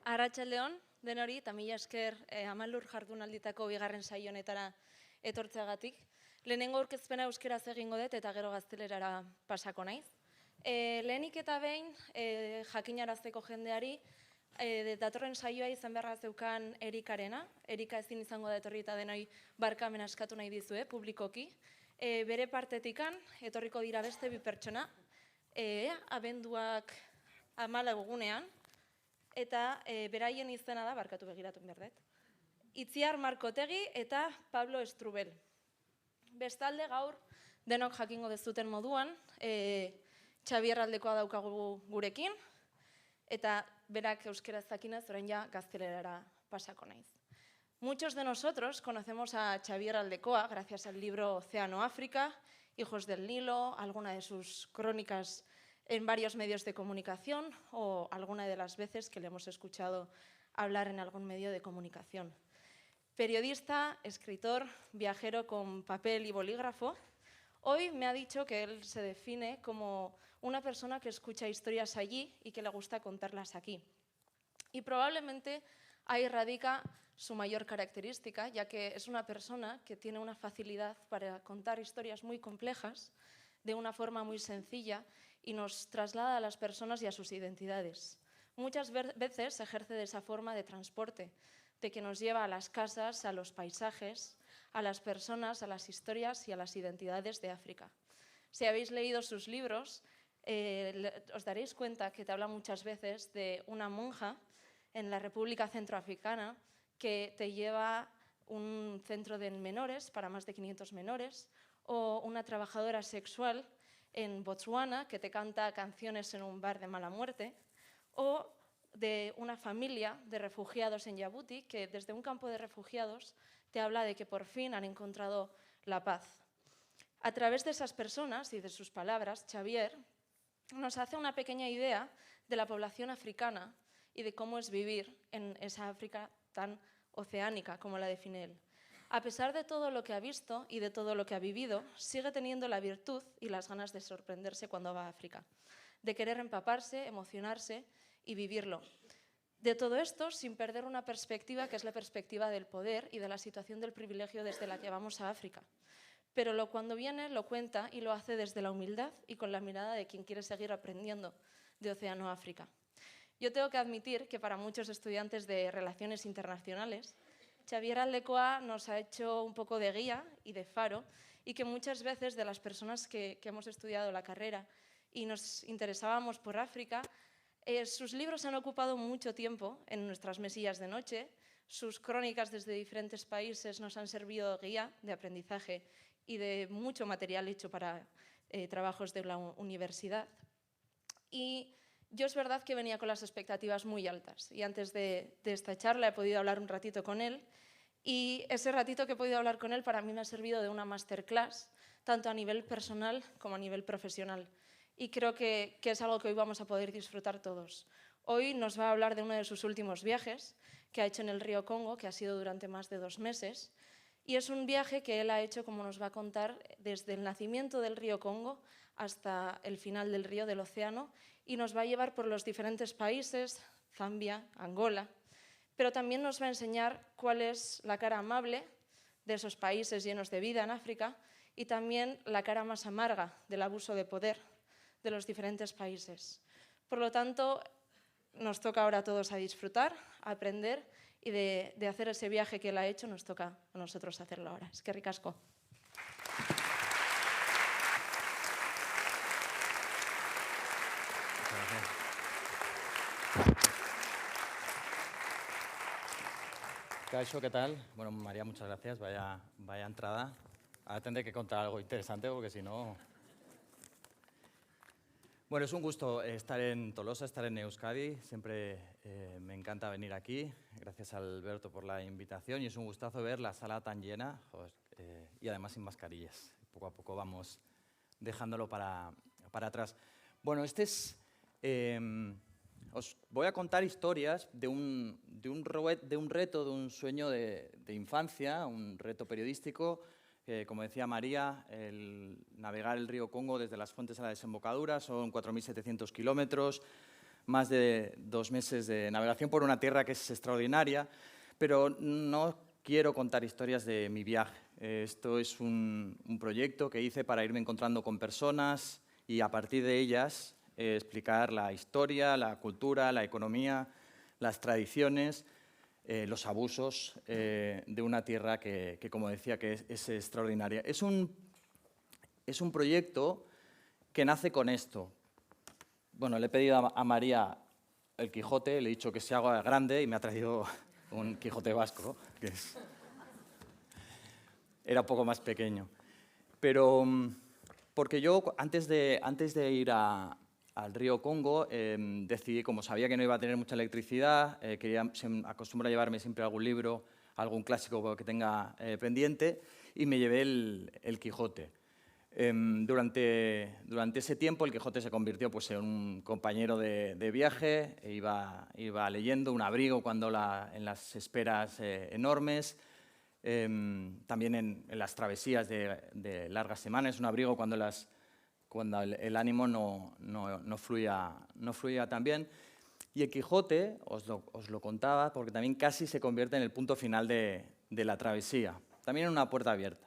Arratsaldeon denori eta mila esker Amalur jardunalditako bigarren saio honetara etortzeagatik. Lehenengo aurkezpena euskeraz egingo dut eta gero gaztelerara pasako naiz. Lehenik eta behin jakinarazteko jendeari datorren saioa izan beharra zeukan Erikarena. Erika ezin izango da etorri eta denoi barkamena eskatu nahi dizue publikoki. Bere partetikan etorriko dira beste bi pertsona, abenduak 14 egunean, eta beraien izena da, barkatu begiratu behar dut, Itziar Markotegi eta Pablo Estrubel. Bestalde gaur denok jakingo dezuten moduan, Xabier Aldekoa daukagu gurekin, eta berak euskeraz zakinaz orain ja gaztelerara pasako naiz. Muchos de nosotros conocemos a Xabier Aldekoa gracias al libro Océano África, Hijos del Nilo, alguna de sus crónicas en varios medios de comunicación o alguna de las veces que le hemos escuchado hablar en algún medio de comunicación. Periodista, escritor, viajero con papel y bolígrafo, hoy me ha dicho que él se define como una persona que escucha historias allí y que le gusta contarlas aquí. Y probablemente ahí radica su mayor característica, ya que es una persona que tiene una facilidad para contar historias muy complejas de una forma muy sencilla y nos traslada a las personas y a sus identidades. Muchas veces ejerce de esa forma de transporte, de que nos lleva a las casas, a los paisajes, a las personas, a las historias y a las identidades de África. Si habéis leído sus libros, os daréis cuenta que te habla muchas veces de una monja en la República Centroafricana que te lleva a un centro de menores para más de 500 menores, o una trabajadora sexual en Botswana que te canta canciones en un bar de mala muerte, o de una familia de refugiados en Djibouti que desde un campo de refugiados te habla de que por fin han encontrado la paz. A través de esas personas y de sus palabras, Xabier nos hace una pequeña idea de la población africana y de cómo es vivir en esa África tan oceánica como la define él. A pesar de todo lo que ha visto y de todo lo que ha vivido, sigue teniendo la virtud y las ganas de sorprenderse cuando va a África, de querer empaparse, emocionarse y vivirlo. De todo esto sin perder una perspectiva que es la perspectiva del poder y de la situación del privilegio desde la que vamos a África. Pero cuando viene lo cuenta y lo hace desde la humildad y con la mirada de quien quiere seguir aprendiendo de Océano África. Yo tengo que admitir que para muchos estudiantes de Relaciones Internacionales, Xabier Aldekoa nos ha hecho un poco de guía y de faro, y que muchas veces de las personas que hemos estudiado la carrera y nos interesábamos por África, sus libros han ocupado mucho tiempo en nuestras mesillas de noche, sus crónicas desde diferentes países nos han servido de guía, de aprendizaje y de mucho material hecho para trabajos de la universidad. Y yo es verdad que venía con las expectativas muy altas y antes de esta charla he podido hablar un ratito con él, y ese ratito que he podido hablar con él para mí me ha servido de una masterclass, tanto a nivel personal como a nivel profesional. Y creo que es algo que hoy vamos a poder disfrutar todos. Hoy nos va a hablar de uno de sus últimos viajes que ha hecho en el río Congo, que ha sido durante más de 2 meses. Y es un viaje que él ha hecho, como nos va a contar, desde el nacimiento del río Congo hasta el final del río, del océano, y nos va a llevar por los diferentes países, Zambia, Angola, pero también nos va a enseñar cuál es la cara amable de esos países llenos de vida en África y también la cara más amarga del abuso de poder de los diferentes países. Por lo tanto, nos toca ahora a todos a disfrutar, a aprender, y de hacer ese viaje que él ha hecho, nos toca a nosotros hacerlo ahora. Eskerrik asko. Kaixo, ¿qué tal? Bueno, María, muchas gracias. Vaya entrada. Ahora tendré que contar algo interesante porque si no... Bueno, es un gusto estar en Tolosa, estar en Euskadi. Siempre me encanta venir aquí. Gracias a Alberto por la invitación y es un gustazo ver la sala tan llena, y además sin mascarillas. Poco a poco vamos dejándolo para atrás. Bueno, os voy a contar historias de un reto, de un sueño de infancia, un reto periodístico. Como decía María, el navegar el río Congo desde las fuentes a la desembocadura son 4.700 kilómetros, más de 2 meses de navegación por una tierra que es extraordinaria, pero no quiero contar historias de mi viaje. Esto es un proyecto que hice para irme encontrando con personas y a partir de ellas explicar la historia, la cultura, la economía, las tradiciones, los abusos de una tierra que, como decía, que es extraordinaria. Es un proyecto que nace con esto. Bueno, le he pedido a María el Quijote, le he dicho que se haga grande y me ha traído un Quijote vasco, que era un poco más pequeño. Pero porque yo, antes de ir al río Congo, decidí, como sabía que no iba a tener mucha electricidad, acostumbro a llevarme siempre algún libro, algún clásico que tenga pendiente, y me llevé el Quijote. Durante ese tiempo el Quijote se convirtió pues, en un compañero de viaje, iba leyendo, un abrigo en las esperas enormes, también en las travesías de largas semanas, un abrigo cuando el ánimo no fluía tan bien. Y el Quijote, os lo contaba, porque también casi se convierte en el punto final de la travesía, también en una puerta abierta.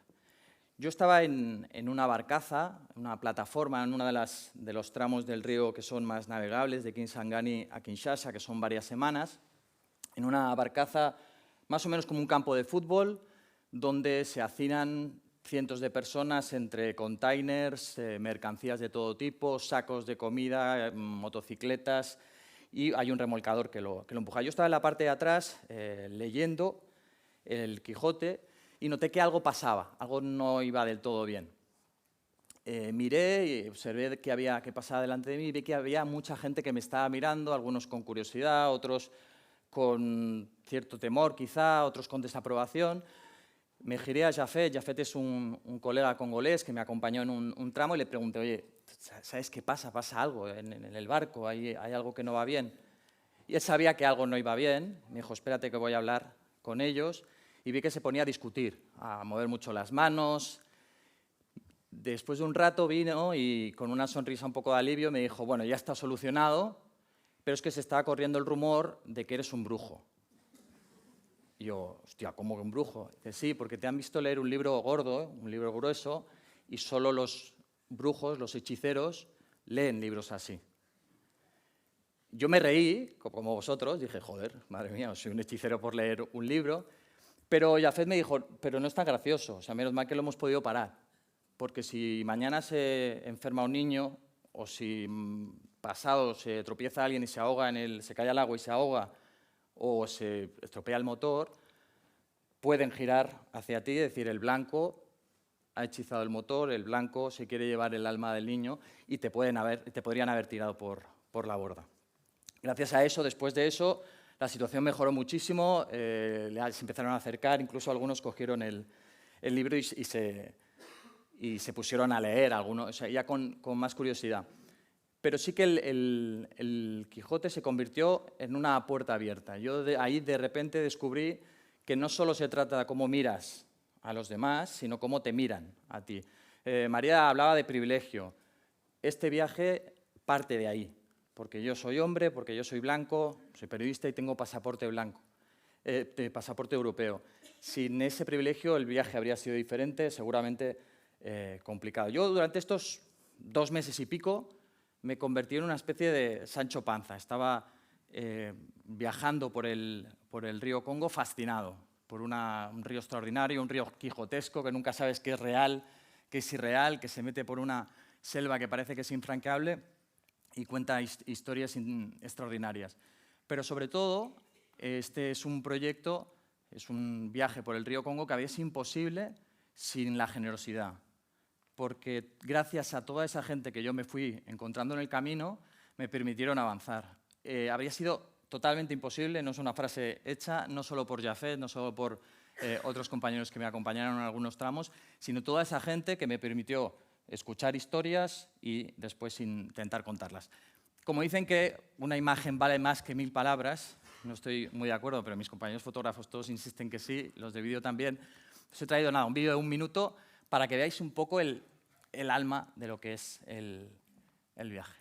Yo estaba en una barcaza, una plataforma, en uno de los tramos del río que son más navegables, de Kisangani a Kinshasa, que son varias semanas, en una barcaza más o menos como un campo de fútbol, donde se hacinan cientos de personas entre containers, mercancías de todo tipo, sacos de comida, motocicletas, y hay un remolcador que lo empuja. Yo estaba en la parte de atrás leyendo el Quijote, y noté que algo pasaba, algo no iba del todo bien. Miré y observé qué pasaba delante de mí y vi que había mucha gente que me estaba mirando, algunos con curiosidad, otros con cierto temor quizá, otros con desaprobación. Me giré a Jafet. Jafet es un colega congolés que me acompañó en un tramo y le pregunté, oye, ¿sabes qué pasa? ¿Pasa algo en el barco? ¿Hay algo que no va bien? Y él sabía que algo no iba bien. Me dijo, espérate que voy a hablar con ellos. Y vi que se ponía a discutir, a mover mucho las manos. Después de un rato vino y con una sonrisa un poco de alivio me dijo, bueno, ya está solucionado, pero es que se estaba corriendo el rumor de que eres un brujo. Y yo, hostia, ¿cómo que un brujo? Dice, sí, porque te han visto leer un libro gordo, un libro grueso, y solo los brujos, los hechiceros, leen libros así. Yo me reí, como vosotros, dije, joder, madre mía, soy un hechicero por leer un libro. Pero Jafet me dijo, pero no es tan gracioso, o sea, menos mal que lo hemos podido parar, porque si mañana se enferma un niño o si pasado se tropieza alguien y se ahoga se cae al agua y se ahoga o se estropea el motor, pueden girar hacia ti y decir, el blanco ha hechizado el motor, el blanco se quiere llevar el alma del niño y te podrían haber tirado por la borda. Gracias a eso, después de eso, la situación mejoró muchísimo, se empezaron a acercar, incluso algunos cogieron el libro y se pusieron a leer, algunos, o sea, ya con más curiosidad. Pero sí que el Quijote se convirtió en una puerta abierta. Yo ahí de repente descubrí que no solo se trata de cómo miras a los demás, sino cómo te miran a ti. María hablaba de privilegio. Este viaje parte de ahí. Porque yo soy hombre, porque yo soy blanco, soy periodista y tengo pasaporte blanco, pasaporte europeo. Sin ese privilegio el viaje habría sido diferente, seguramente complicado. Yo durante estos 2 meses y pico me convertí en una especie de Sancho Panza. Estaba viajando por el río Congo fascinado por un río extraordinario, un río quijotesco que nunca sabes qué es real, qué es irreal, que se mete por una selva que parece que es infranqueable y cuenta historias extraordinarias. Pero sobre todo, este es un proyecto, es un viaje por el río Congo que habría sido imposible sin la generosidad. Porque gracias a toda esa gente que yo me fui encontrando en el camino, me permitieron avanzar. Habría sido totalmente imposible, no es una frase hecha, no solo por Jafet, no solo por otros compañeros que me acompañaron en algunos tramos, sino toda esa gente que me permitió escuchar historias y después intentar contarlas. Como dicen que una imagen vale más que 1000 palabras, no estoy muy de acuerdo, pero mis compañeros fotógrafos todos insisten que sí, los de vídeo también. Os he traído un vídeo de 1 minuto para que veáis un poco el alma de lo que es el viaje.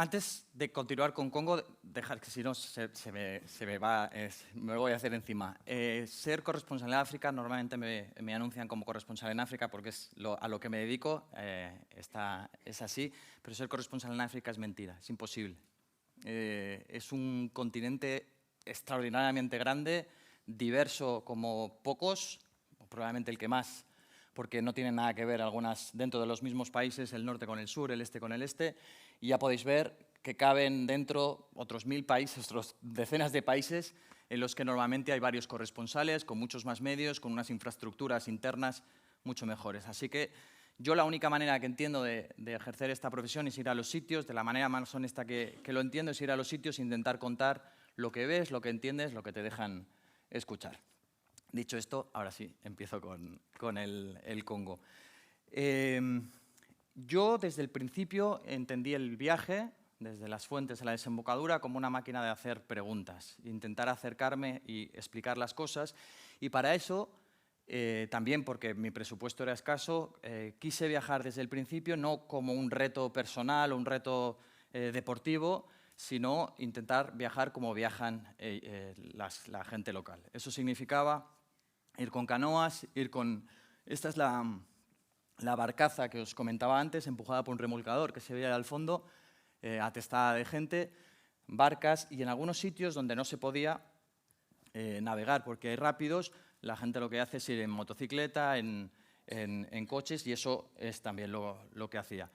Antes de continuar con Congo, dejar que si no me va, me voy a hacer encima. Ser corresponsal en África, normalmente me anuncian como corresponsal en África porque es a lo que me dedico, es así, pero ser corresponsal en África es mentira, es imposible. Es un continente extraordinariamente grande, diverso como pocos, probablemente el que más, porque no tienen nada que ver algunas dentro de los mismos países, el norte con el sur, el este con el este, y ya podéis ver que caben dentro otros 1000 países, otras decenas de países en los que normalmente hay varios corresponsales, con muchos más medios, con unas infraestructuras internas mucho mejores. Así que yo la única manera que entiendo de ejercer esta profesión es ir a los sitios, de la manera más honesta que lo entiendo, es ir a los sitios e intentar contar lo que ves, lo que entiendes, lo que te dejan escuchar. Dicho esto, ahora sí, empiezo con el Congo. Yo desde el principio entendí el viaje, desde las fuentes a la desembocadura, como una máquina de hacer preguntas, intentar acercarme y explicar las cosas. Y para eso, también porque mi presupuesto era escaso, quise viajar desde el principio no como un reto personal o un reto deportivo, sino intentar viajar como viajan la gente local. Eso significaba ir con canoas, ir con... Esta es la barcaza que os comentaba antes, empujada por un remolcador que se veía al fondo, atestada de gente, barcas, y en algunos sitios donde no se podía navegar porque hay rápidos, la gente lo que hace es ir en motocicleta, en coches, y eso es también lo que hacía.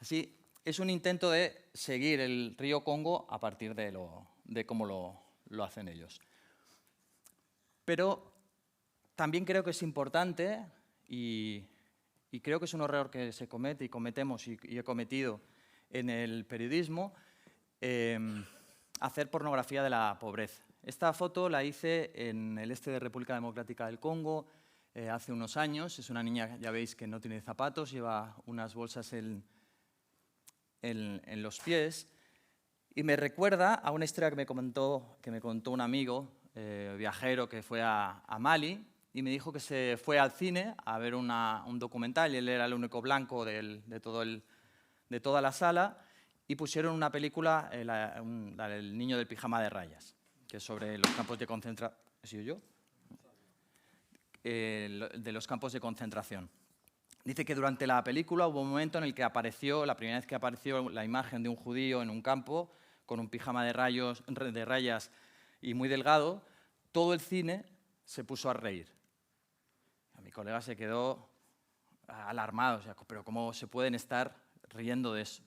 Así, es un intento de seguir el río Congo a partir de cómo lo hacen ellos. Pero también creo que es importante, y creo que es un error que se comete y cometemos y he cometido en el periodismo, hacer pornografía de la pobreza. Esta foto la hice en el este de República Democrática del Congo hace unos años. Es una niña, ya veis, que no tiene zapatos, lleva unas bolsas en los pies, y me recuerda a una historia que me contó un amigo viajero que fue a Mali, y me dijo que se fue al cine a ver un documental, y él era el único blanco de toda la sala, y pusieron una película, El niño del pijama de rayas, que es sobre los campos de concentración. ¿He sido yo? De los campos de concentración. Dice que durante la película hubo un momento en el que apareció, la primera vez que apareció la imagen de un judío en un campo con un pijama de rayas y muy delgado, todo el cine se puso a reír. Mi colega se quedó alarmado, o sea, pero ¿cómo se pueden estar riendo de eso?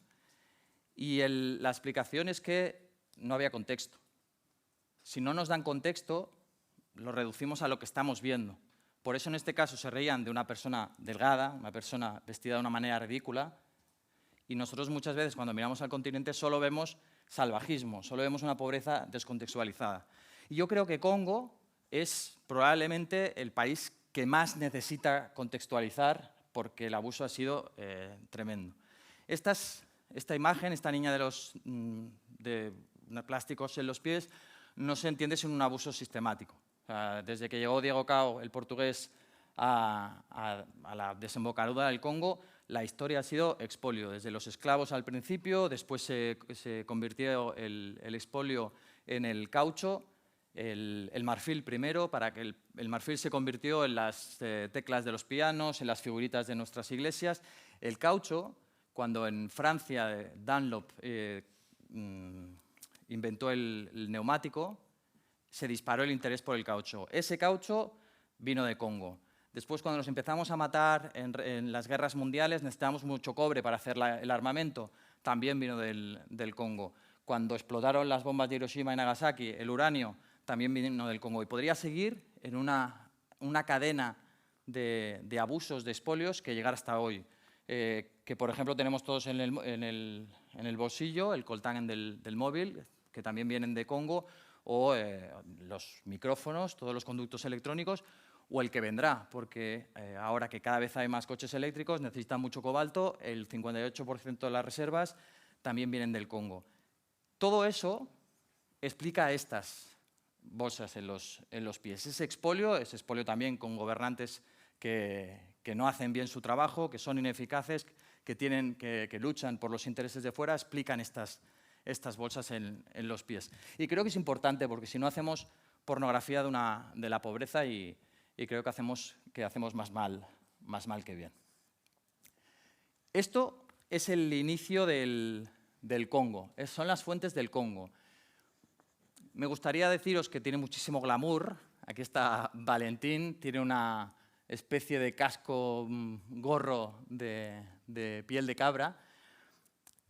Y la explicación es que no había contexto. Si no nos dan contexto, lo reducimos a lo que estamos viendo. Por eso en este caso se reían de una persona delgada, una persona vestida de una manera ridícula, y nosotros muchas veces cuando miramos al continente solo vemos salvajismo, solo vemos una pobreza descontextualizada. Y yo creo que Congo es probablemente el país que más necesita contextualizar porque el abuso ha sido tremendo. Esta imagen, esta niña de plásticos en los pies, no se entiende sin un abuso sistemático. O sea, desde que llegó Diego Cao, el portugués, a la desembocadura del Congo, la historia ha sido expolio. Desde los esclavos al principio, después se convirtió el expolio en el caucho, el marfil primero, para que el marfil se convirtió en las teclas de los pianos, en las figuritas de nuestras iglesias. El caucho, cuando en Francia Dunlop inventó el neumático, se disparó el interés por el caucho. Ese caucho vino de Congo. Después, cuando nos empezamos a matar en las guerras mundiales, necesitábamos mucho cobre para hacer el armamento. También vino del Congo. Cuando explotaron las bombas de Hiroshima y Nagasaki, el uranio también vino del Congo. Y podría seguir en una cadena de abusos, de expolios, que llegar hasta hoy. Que, por ejemplo, tenemos todos en el bolsillo, el coltán del móvil, que también vienen de Congo, o los micrófonos, todos los conductos electrónicos, o el que vendrá, porque ahora que cada vez hay más coches eléctricos, necesitan mucho cobalto, el 58% de las reservas también vienen del Congo. Todo eso explica estas bolsas en los pies. Ese expolio también con gobernantes que no hacen bien su trabajo, que son ineficaces, que luchan por los intereses de fuera, explican estas estas bolsas en los pies. Y creo que es importante porque si no hacemos pornografía de la pobreza y creo que hacemos más mal que bien. Esto es el inicio del Congo, son las fuentes del Congo. Me gustaría deciros que tiene muchísimo glamour. Aquí está Valentín, tiene una especie de casco, gorro de piel de cabra,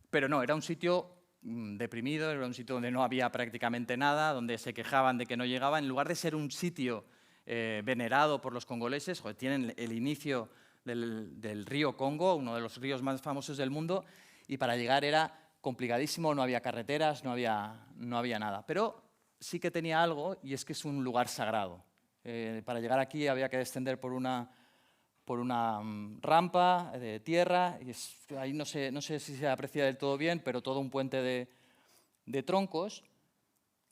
pero no, era un sitio deprimido, era un sitio donde no había prácticamente nada, donde se quejaban de que no llegaba. En lugar de ser un sitio venerado por los congoleses, tienen el inicio del río Congo, uno de los ríos más famosos del mundo, y para llegar era complicadísimo, no había carreteras, no había nada. Pero sí que tenía algo, y es que es un lugar sagrado. Para llegar aquí había que descender por una rampa de tierra, y ahí no sé si se aprecia del todo bien, pero todo un puente de troncos.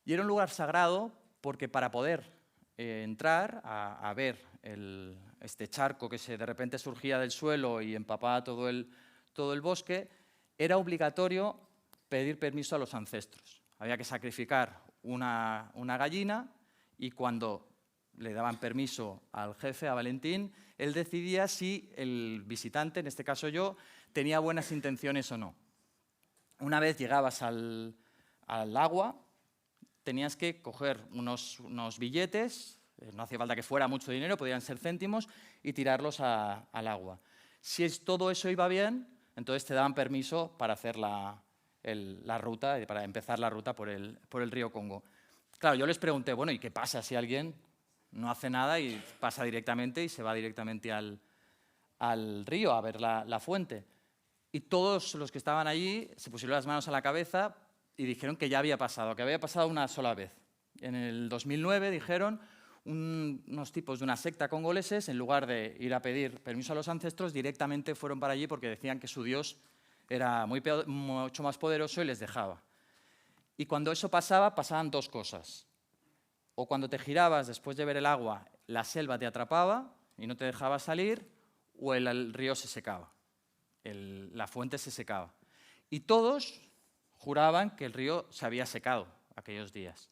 Y era un lugar sagrado porque para poder entrar a ver este charco que de repente surgía del suelo y empapaba todo el bosque, era obligatorio pedir permiso a los ancestros. Había que sacrificar una gallina y cuando le daban permiso al jefe, a Valentín, él decidía si el visitante, en este caso yo, tenía buenas intenciones o no. Una vez llegabas al agua, tenías que coger unos billetes, no hacía falta que fuera mucho dinero, podían ser céntimos, y tirarlos al agua. Si todo eso iba bien, entonces te daban permiso para hacer la ruta, para empezar la ruta por el río Congo. Claro, yo les pregunté, bueno, ¿y qué pasa si alguien no hace nada y pasa directamente y se va directamente al río a ver la fuente? Y todos los que estaban allí se pusieron las manos a la cabeza y dijeron que ya había pasado, que había pasado una sola vez. En el 2009 dijeron unos tipos de una secta congoleses, en lugar de ir a pedir permiso a los ancestros, directamente fueron para allí porque decían que su Dios era mucho más poderoso y les dejaba. Y cuando eso pasaba, pasaban dos cosas. O cuando te girabas después de ver el agua, la selva te atrapaba y no te dejaba salir, o el río se secaba, la fuente se secaba. Y todos juraban que el río se había secado aquellos días,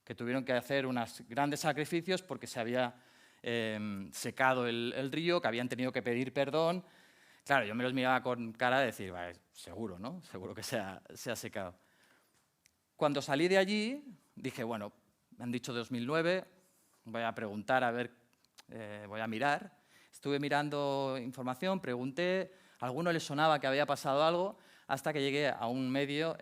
que tuvieron que hacer unos grandes sacrificios porque se había secado el río, que habían tenido que pedir perdón. Claro, yo me los miraba con cara de decir, vale, seguro, ¿no? Seguro que se ha secado. Cuando salí de allí, dije, bueno, me han dicho 2009, voy a preguntar, a ver, voy a mirar. Estuve mirando información, pregunté, a alguno le sonaba que había pasado algo, hasta que llegué a un medio,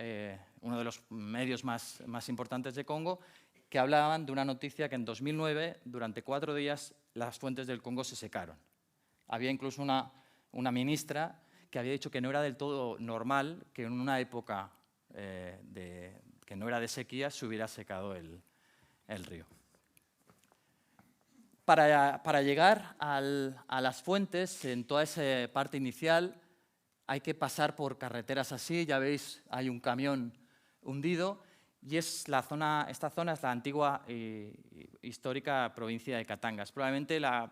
uno de los medios más importantes de Congo, que hablaban de una noticia que en 2009, durante 4 días, las fuentes del Congo se secaron. Había incluso una ministra que había dicho que no era del todo normal que en una época que no era de sequía se hubiera secado el río. Para llegar a las fuentes, en toda esa parte inicial, hay que pasar por carreteras así. Ya veis, hay un camión hundido y esta zona es la antigua histórica provincia de Katanga. Es probablemente la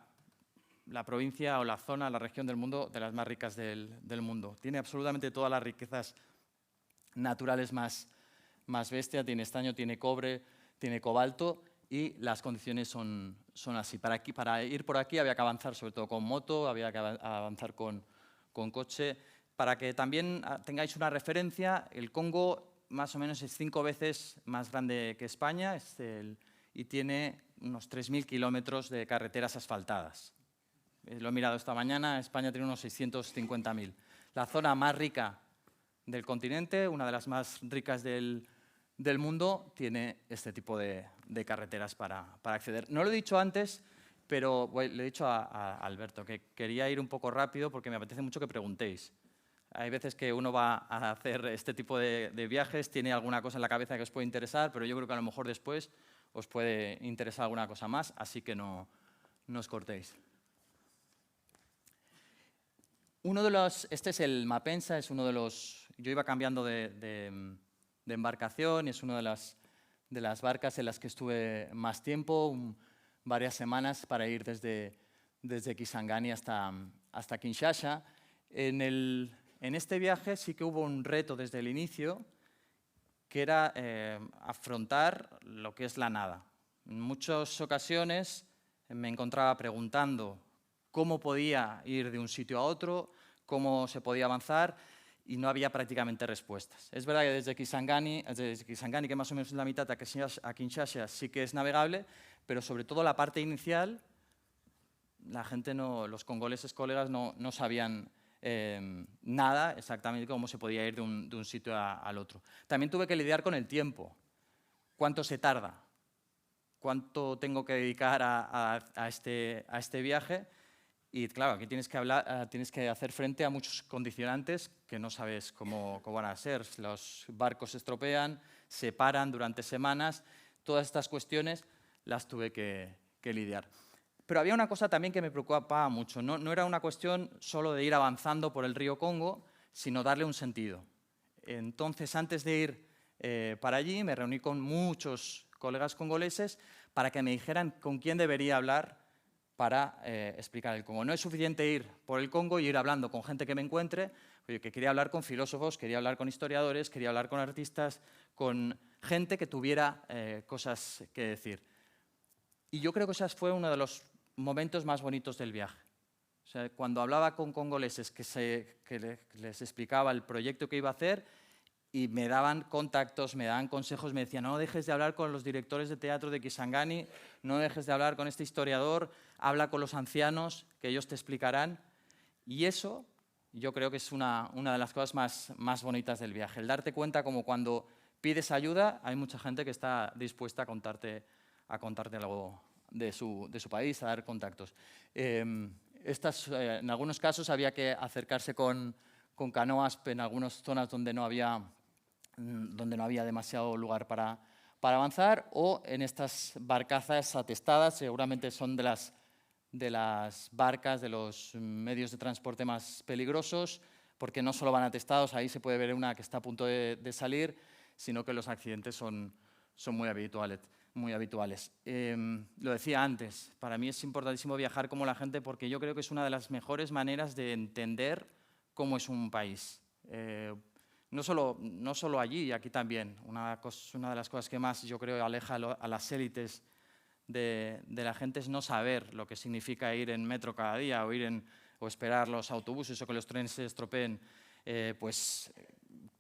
provincia o la zona, la región del mundo de las más ricas del mundo. Tiene absolutamente todas las riquezas naturales más bestia, tiene estaño, tiene cobre, tiene cobalto y las condiciones son así. Para ir por aquí había que avanzar sobre todo con moto, había que avanzar con coche. Para que también tengáis una referencia, el Congo más o menos es 5 veces más grande que España y tiene unos 3.000 kilómetros de carreteras asfaltadas. Lo he mirado esta mañana, España tiene unos 650.000. La zona más rica del continente, una de las más ricas del mundo, tiene este tipo de carreteras para acceder. No lo he dicho antes, pero le he dicho a Alberto que quería ir un poco rápido porque me apetece mucho que preguntéis. Hay veces que uno va a hacer este tipo de viajes, tiene alguna cosa en la cabeza que os puede interesar, pero yo creo que a lo mejor después os puede interesar alguna cosa más, así que no os cortéis. Este es el Mapensa, es uno de los... Yo iba cambiando de embarcación y es una de las barcas en las que estuve más tiempo, varias semanas para ir desde Kisangani hasta Kinshasa. En este viaje sí que hubo un reto desde el inicio que era afrontar lo que es la nada. En muchas ocasiones me encontraba preguntando cómo podía ir de un sitio a otro, cómo se podía avanzar, y no había prácticamente respuestas. Es verdad que desde Kisangani, que más o menos es la mitad, a Kinshasa sí que es navegable, pero sobre todo la parte inicial, la gente los congoleses colegas no sabían nada exactamente cómo se podía ir de un sitio al otro. También tuve que lidiar con el tiempo. ¿Cuánto se tarda? ¿Cuánto tengo que dedicar a este viaje? Y claro, aquí tienes que hacer frente a muchos condicionantes que no sabes cómo van a ser. Los barcos se estropean, se paran durante semanas. Todas estas cuestiones las tuve que lidiar. Pero había una cosa también que me preocupaba mucho. No era una cuestión solo de ir avanzando por el río Congo, sino darle un sentido. Entonces, antes de ir para allí, me reuní con muchos colegas congoleses para que me dijeran con quién debería hablar para explicar el Congo. No es suficiente ir por el Congo y ir hablando con gente que me encuentre, que quería hablar con filósofos, quería hablar con historiadores, quería hablar con artistas, con gente que tuviera cosas que decir. Y yo creo que ese fue uno de los momentos más bonitos del viaje. O sea, cuando hablaba con congoleses que les explicaba el proyecto que iba a hacer y me daban contactos, me daban consejos, me decían no dejes de hablar con los directores de teatro de Kisangani, no dejes de hablar con este historiador, habla con los ancianos, que ellos te explicarán. Y eso yo creo que es una de las cosas más bonitas del viaje, el darte cuenta como cuando pides ayuda hay mucha gente que está dispuesta a contarte algo de su país, a dar contactos. En algunos casos había que acercarse con canoas en algunas zonas donde no había demasiado lugar para avanzar, o en estas barcazas atestadas, seguramente son de las barcas, de los medios de transporte más peligrosos, porque no solo van atestados, ahí se puede ver una que está a punto de salir, sino que los accidentes son muy habituales. Lo decía antes, para mí es importantísimo viajar como la gente porque yo creo que es una de las mejores maneras de entender cómo es un país. No solo allí, y aquí también. Una de las cosas que más yo creo aleja a las élites de la gente es no saber lo que significa ir en metro cada día o esperar los autobuses o que los trenes se estropeen.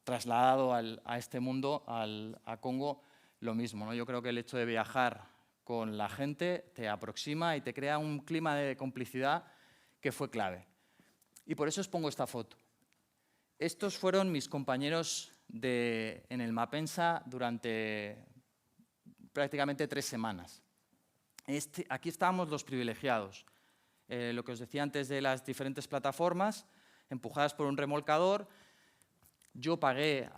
Trasladado a este mundo, a Congo, lo mismo, ¿no? Yo creo que el hecho de viajar con la gente te aproxima y te crea un clima de complicidad que fue clave. Y por eso os pongo esta foto. Estos fueron mis compañeros en el Mapensa durante prácticamente 3 semanas. Aquí estábamos los privilegiados. Lo que os decía antes de las diferentes plataformas, empujadas por un remolcador. Yo pagué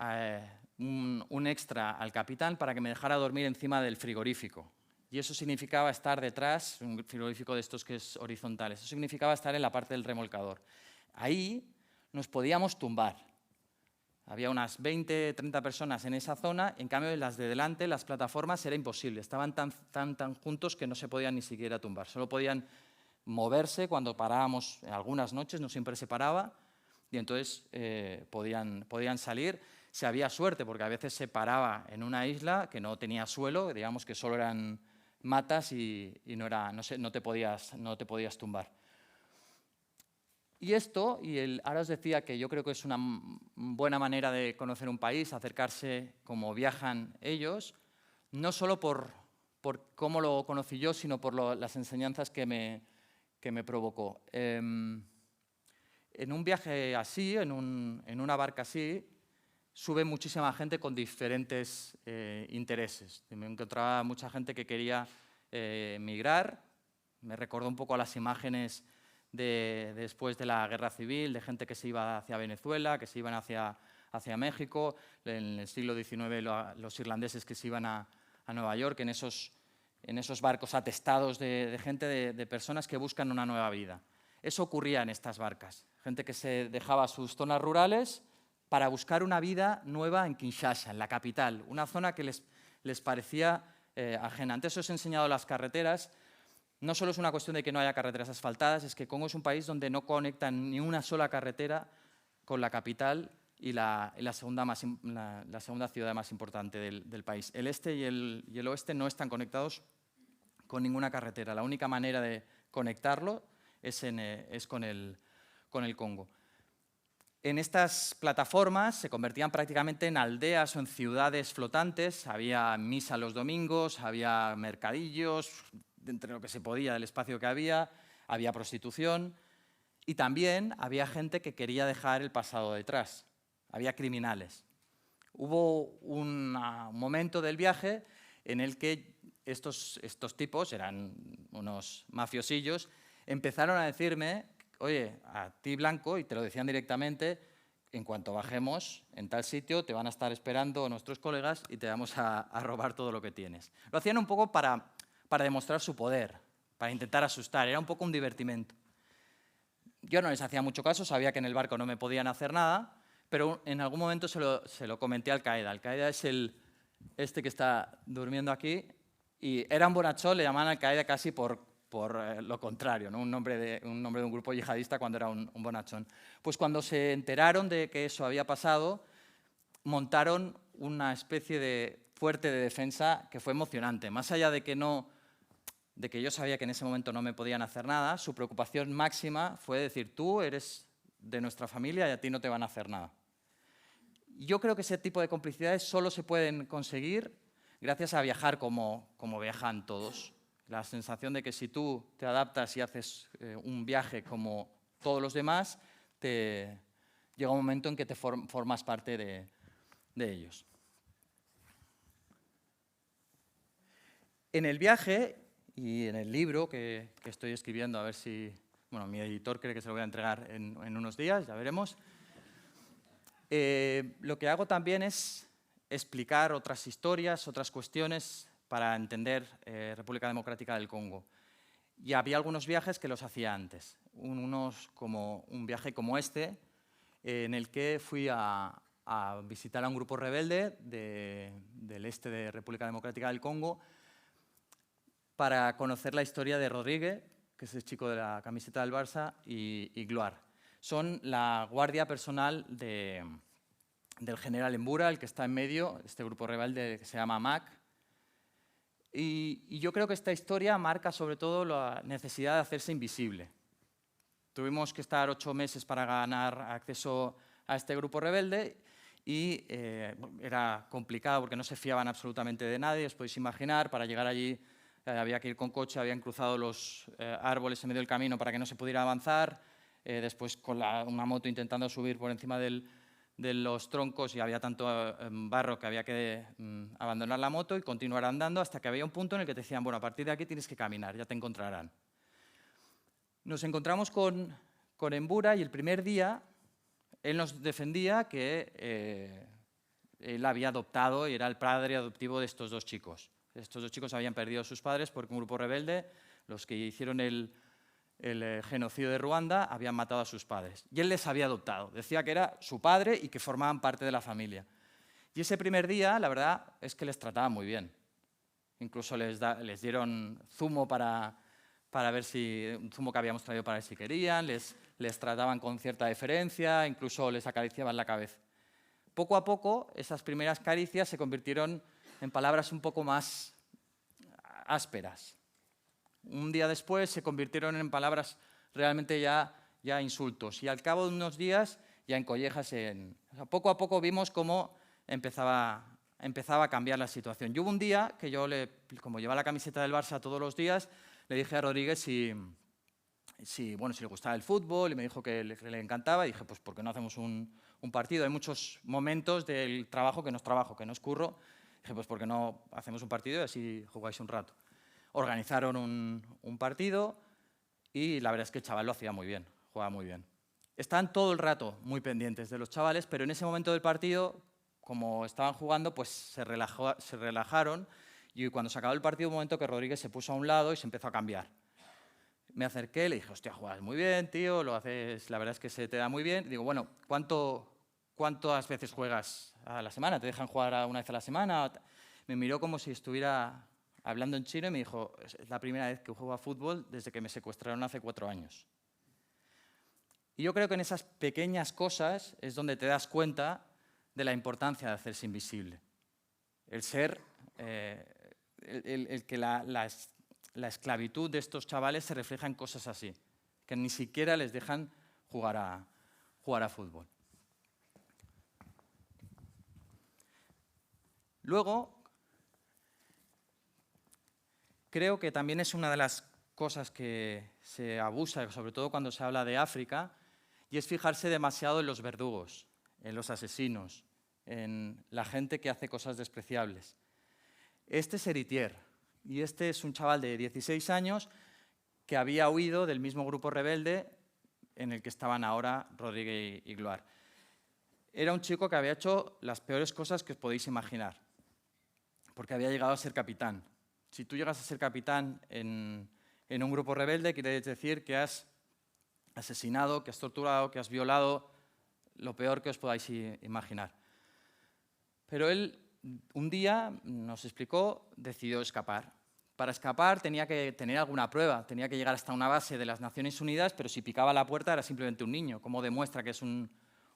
un extra al capitán para que me dejara dormir encima del frigorífico. Y eso significaba estar detrás, un frigorífico de estos que es horizontal. Eso significaba estar en la parte del remolcador. Ahí nos podíamos tumbar. Había unas 20, 30 personas en esa zona, en cambio en las de delante, las plataformas, era imposible. Estaban tan juntos que no se podían ni siquiera tumbar. Solo podían moverse cuando parábamos, algunas noches, no siempre se paraba, y entonces podían salir. Si había suerte, porque a veces se paraba en una isla que no tenía suelo, digamos que solo eran matas y no te podías tumbar. Y esto, ahora os decía que yo creo que es una buena manera de conocer un país, acercarse como viajan ellos, no solo por cómo lo conocí yo, sino por las enseñanzas que me provocó. En un viaje así, en una barca así, sube muchísima gente con diferentes intereses. Me encontraba mucha gente que quería migrar, me recordó un poco a las imágenes después de la guerra civil, de gente que se iba hacia Venezuela, que se iban hacia México, en el siglo XIX los irlandeses que se iban a Nueva York, en esos barcos atestados de gente, de personas que buscan una nueva vida. Eso ocurría en estas barcas, gente que se dejaba sus zonas rurales para buscar una vida nueva en Kinshasa, en la capital, una zona que les parecía ajena. Antes os he enseñado las carreteras. No solo es una cuestión de que no haya carreteras asfaltadas, es que Congo es un país donde no conectan ni una sola carretera con la capital y la segunda ciudad más importante del país. El este y el oeste no están conectados con ninguna carretera. La única manera de conectarlo es con el Congo. En estas plataformas se convertían prácticamente en aldeas o en ciudades flotantes. Había misa los domingos, había mercadillos, entre lo que se podía del espacio que había prostitución y también había gente que quería dejar el pasado detrás. Había criminales. Hubo un momento del viaje en el que estos tipos, eran unos mafiosillos, empezaron a decirme: oye, a ti Blanco, y te lo decían directamente, en cuanto bajemos en tal sitio te van a estar esperando nuestros colegas y te vamos a robar todo lo que tienes. Lo hacían un poco para demostrar su poder, para intentar asustar, era un poco un divertimento. Yo no les hacía mucho caso, sabía que en el barco no me podían hacer nada, pero en algún momento se lo comenté a Al-Qaeda. Al-Qaeda es este que está durmiendo aquí, y era un bonachón, le llamaban Al-Qaeda casi por lo contrario, ¿no? un nombre de un grupo yihadista cuando era un bonachón. Pues cuando se enteraron de que eso había pasado, montaron una especie de fuerte de defensa que fue emocionante. Más allá de que yo sabía que en ese momento no me podían hacer nada, su preocupación máxima fue decir: tú eres de nuestra familia y a ti no te van a hacer nada. Yo creo que ese tipo de complicidades solo se pueden conseguir gracias a viajar como viajan todos. La sensación de que si tú te adaptas y haces un viaje como todos los demás, llega un momento en que te formas parte de ellos. En el viaje y en el libro que estoy escribiendo, a ver si... Bueno, mi editor cree que se lo voy a entregar en unos días, ya veremos. Lo que hago también es explicar otras historias, otras cuestiones para entender República Democrática del Congo. Y había algunos viajes que los hacía antes. Unos como un viaje como este, en el que fui a visitar a un grupo rebelde del este de República Democrática del Congo para conocer la historia de Rodríguez, que es el chico de la camiseta del Barça, y Gloire. Son la guardia personal del general Embura, el que está en medio, este grupo rebelde que se llama MAC. Y yo creo que esta historia marca sobre todo la necesidad de hacerse invisible. Tuvimos que estar 8 meses para ganar acceso a este grupo rebelde y era complicado porque no se fiaban absolutamente de nadie, os podéis imaginar. Para llegar allí había que ir con coche, habían cruzado los árboles en medio del camino para que no se pudiera avanzar, después con una moto intentando subir por encima de los troncos, y había tanto barro que había que abandonar la moto y continuar andando hasta que había un punto en el que te decían: bueno, a partir de aquí tienes que caminar, ya te encontrarán. Nos encontramos con Embura y el primer día él nos defendía que él había adoptado y era el padre adoptivo de estos 2 chicos. Estos 2 chicos habían perdido a sus padres porque un grupo rebelde, los que hicieron el genocidio de Ruanda, habían matado a sus padres. Y él les había adoptado. Decía que era su padre y que formaban parte de la familia. Y ese primer día, la verdad, es que les trataba muy bien. Incluso les dieron zumo para ver si... un zumo que habíamos traído para ver si querían, les trataban con cierta deferencia, incluso les acariciaban la cabeza. Poco a poco, esas primeras caricias se convirtieron en palabras un poco más ásperas. Un día después se convirtieron en palabras realmente ya insultos, y al cabo de unos días ya en collejas. Poco a poco vimos cómo empezaba a cambiar la situación. Y hubo un día que yo, como llevaba la camiseta del Barça todos los días, le dije a Rodríguez si le gustaba el fútbol, y me dijo que le encantaba, y dije: pues ¿por qué no hacemos un partido? Hay muchos momentos del trabajo que no es curro. Dije: pues ¿por qué no hacemos un partido y así jugáis un rato? Organizaron un partido y la verdad es que el chaval lo hacía muy bien, jugaba muy bien. Estaban todo el rato muy pendientes de los chavales, pero en ese momento del partido, como estaban jugando, pues se relajaron, y cuando se acabó el partido, un momento que Rodríguez se puso a un lado y se empezó a cambiar. Me acerqué, le dije: hostia, juegas muy bien, tío, lo haces, la verdad es que se te da muy bien. Digo: bueno, ¿cuántas veces juegas a la semana? ¿Te dejan jugar una vez a la semana? Me miró como si estuviera hablando en chino y me dijo: es la primera vez que juego a fútbol desde que me secuestraron hace 4 años. Y yo creo que en esas pequeñas cosas es donde te das cuenta de la importancia de hacerse invisible. El ser, el que la esclavitud de estos chavales se refleja en cosas así, que ni siquiera les dejan jugar a fútbol. Luego, creo que también es una de las cosas que se abusa, sobre todo cuando se habla de África, y es fijarse demasiado en los verdugos, en los asesinos, en la gente que hace cosas despreciables. Este es Eritier, y este es un chaval de 16 años que había huido del mismo grupo rebelde en el que estaban ahora Rodríguez y Gloire. Era un chico que había hecho las peores cosas que os podéis imaginar, porque había llegado a ser capitán. Si tú llegas a ser capitán en un grupo rebelde, quiere decir que has asesinado, que has torturado, que has violado, lo peor que os podáis imaginar. Pero él, un día, nos explicó, decidió escapar. Para escapar tenía que tener alguna prueba, tenía que llegar hasta una base de las Naciones Unidas, pero si picaba la puerta era simplemente un niño, como demuestra que es un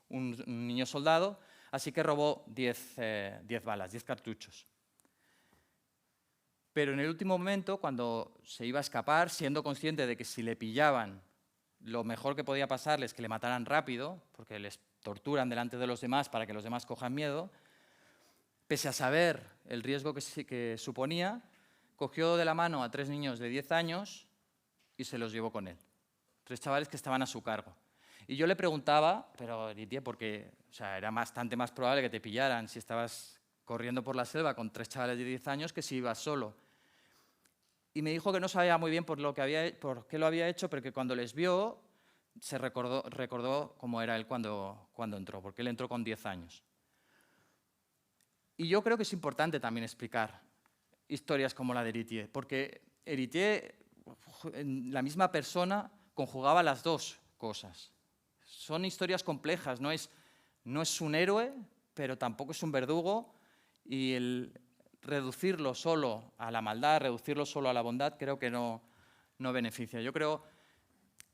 niño soldado, así que robó 10 balas, 10 cartuchos. Pero en el último momento, cuando se iba a escapar, siendo consciente de que si le pillaban, lo mejor que podía pasarles es que le mataran rápido, porque les torturan delante de los demás para que los demás cojan miedo, pese a saber el riesgo que suponía, cogió de la mano a 3 niños de 10 años y se los llevó con él. 3 chavales que estaban a su cargo. Y yo le preguntaba, pero Eritier, porque era bastante más probable que te pillaran si estabas corriendo por la selva con 3 chavales de 10 años que si ibas solo. Y me dijo que no sabía muy bien por qué lo había hecho, pero que cuando les vio se recordó cómo era él cuando entró, porque él entró con 10 años. Y yo creo que es importante también explicar historias como la de Eritier, porque Eritier, la misma persona, conjugaba las dos cosas. Son historias complejas, no es un héroe, pero tampoco es un verdugo, y el reducirlo solo a la maldad, reducirlo solo a la bondad, creo que no beneficia. Yo creo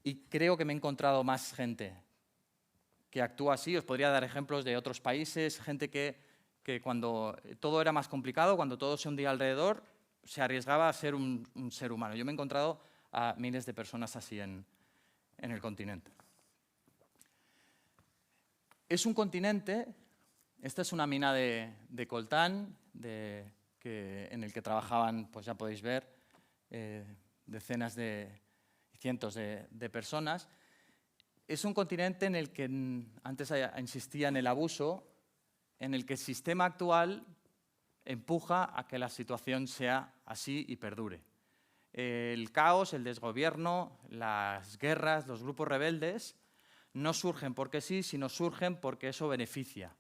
que me he encontrado más gente que actúa así. Os podría dar ejemplos de otros países, gente que cuando todo era más complicado, cuando todo se hundía alrededor, se arriesgaba a ser un ser humano. Yo me he encontrado a miles de personas así en el continente. Es un continente, esta es una mina de coltán, en el que trabajaban, pues ya podéis ver, decenas cientos de personas. Es un continente en el que antes insistía en el abuso, en el que el sistema actual empuja a que la situación sea así y perdure. El caos, el desgobierno, las guerras, los grupos rebeldes no surgen porque sí, sino surgen porque eso beneficia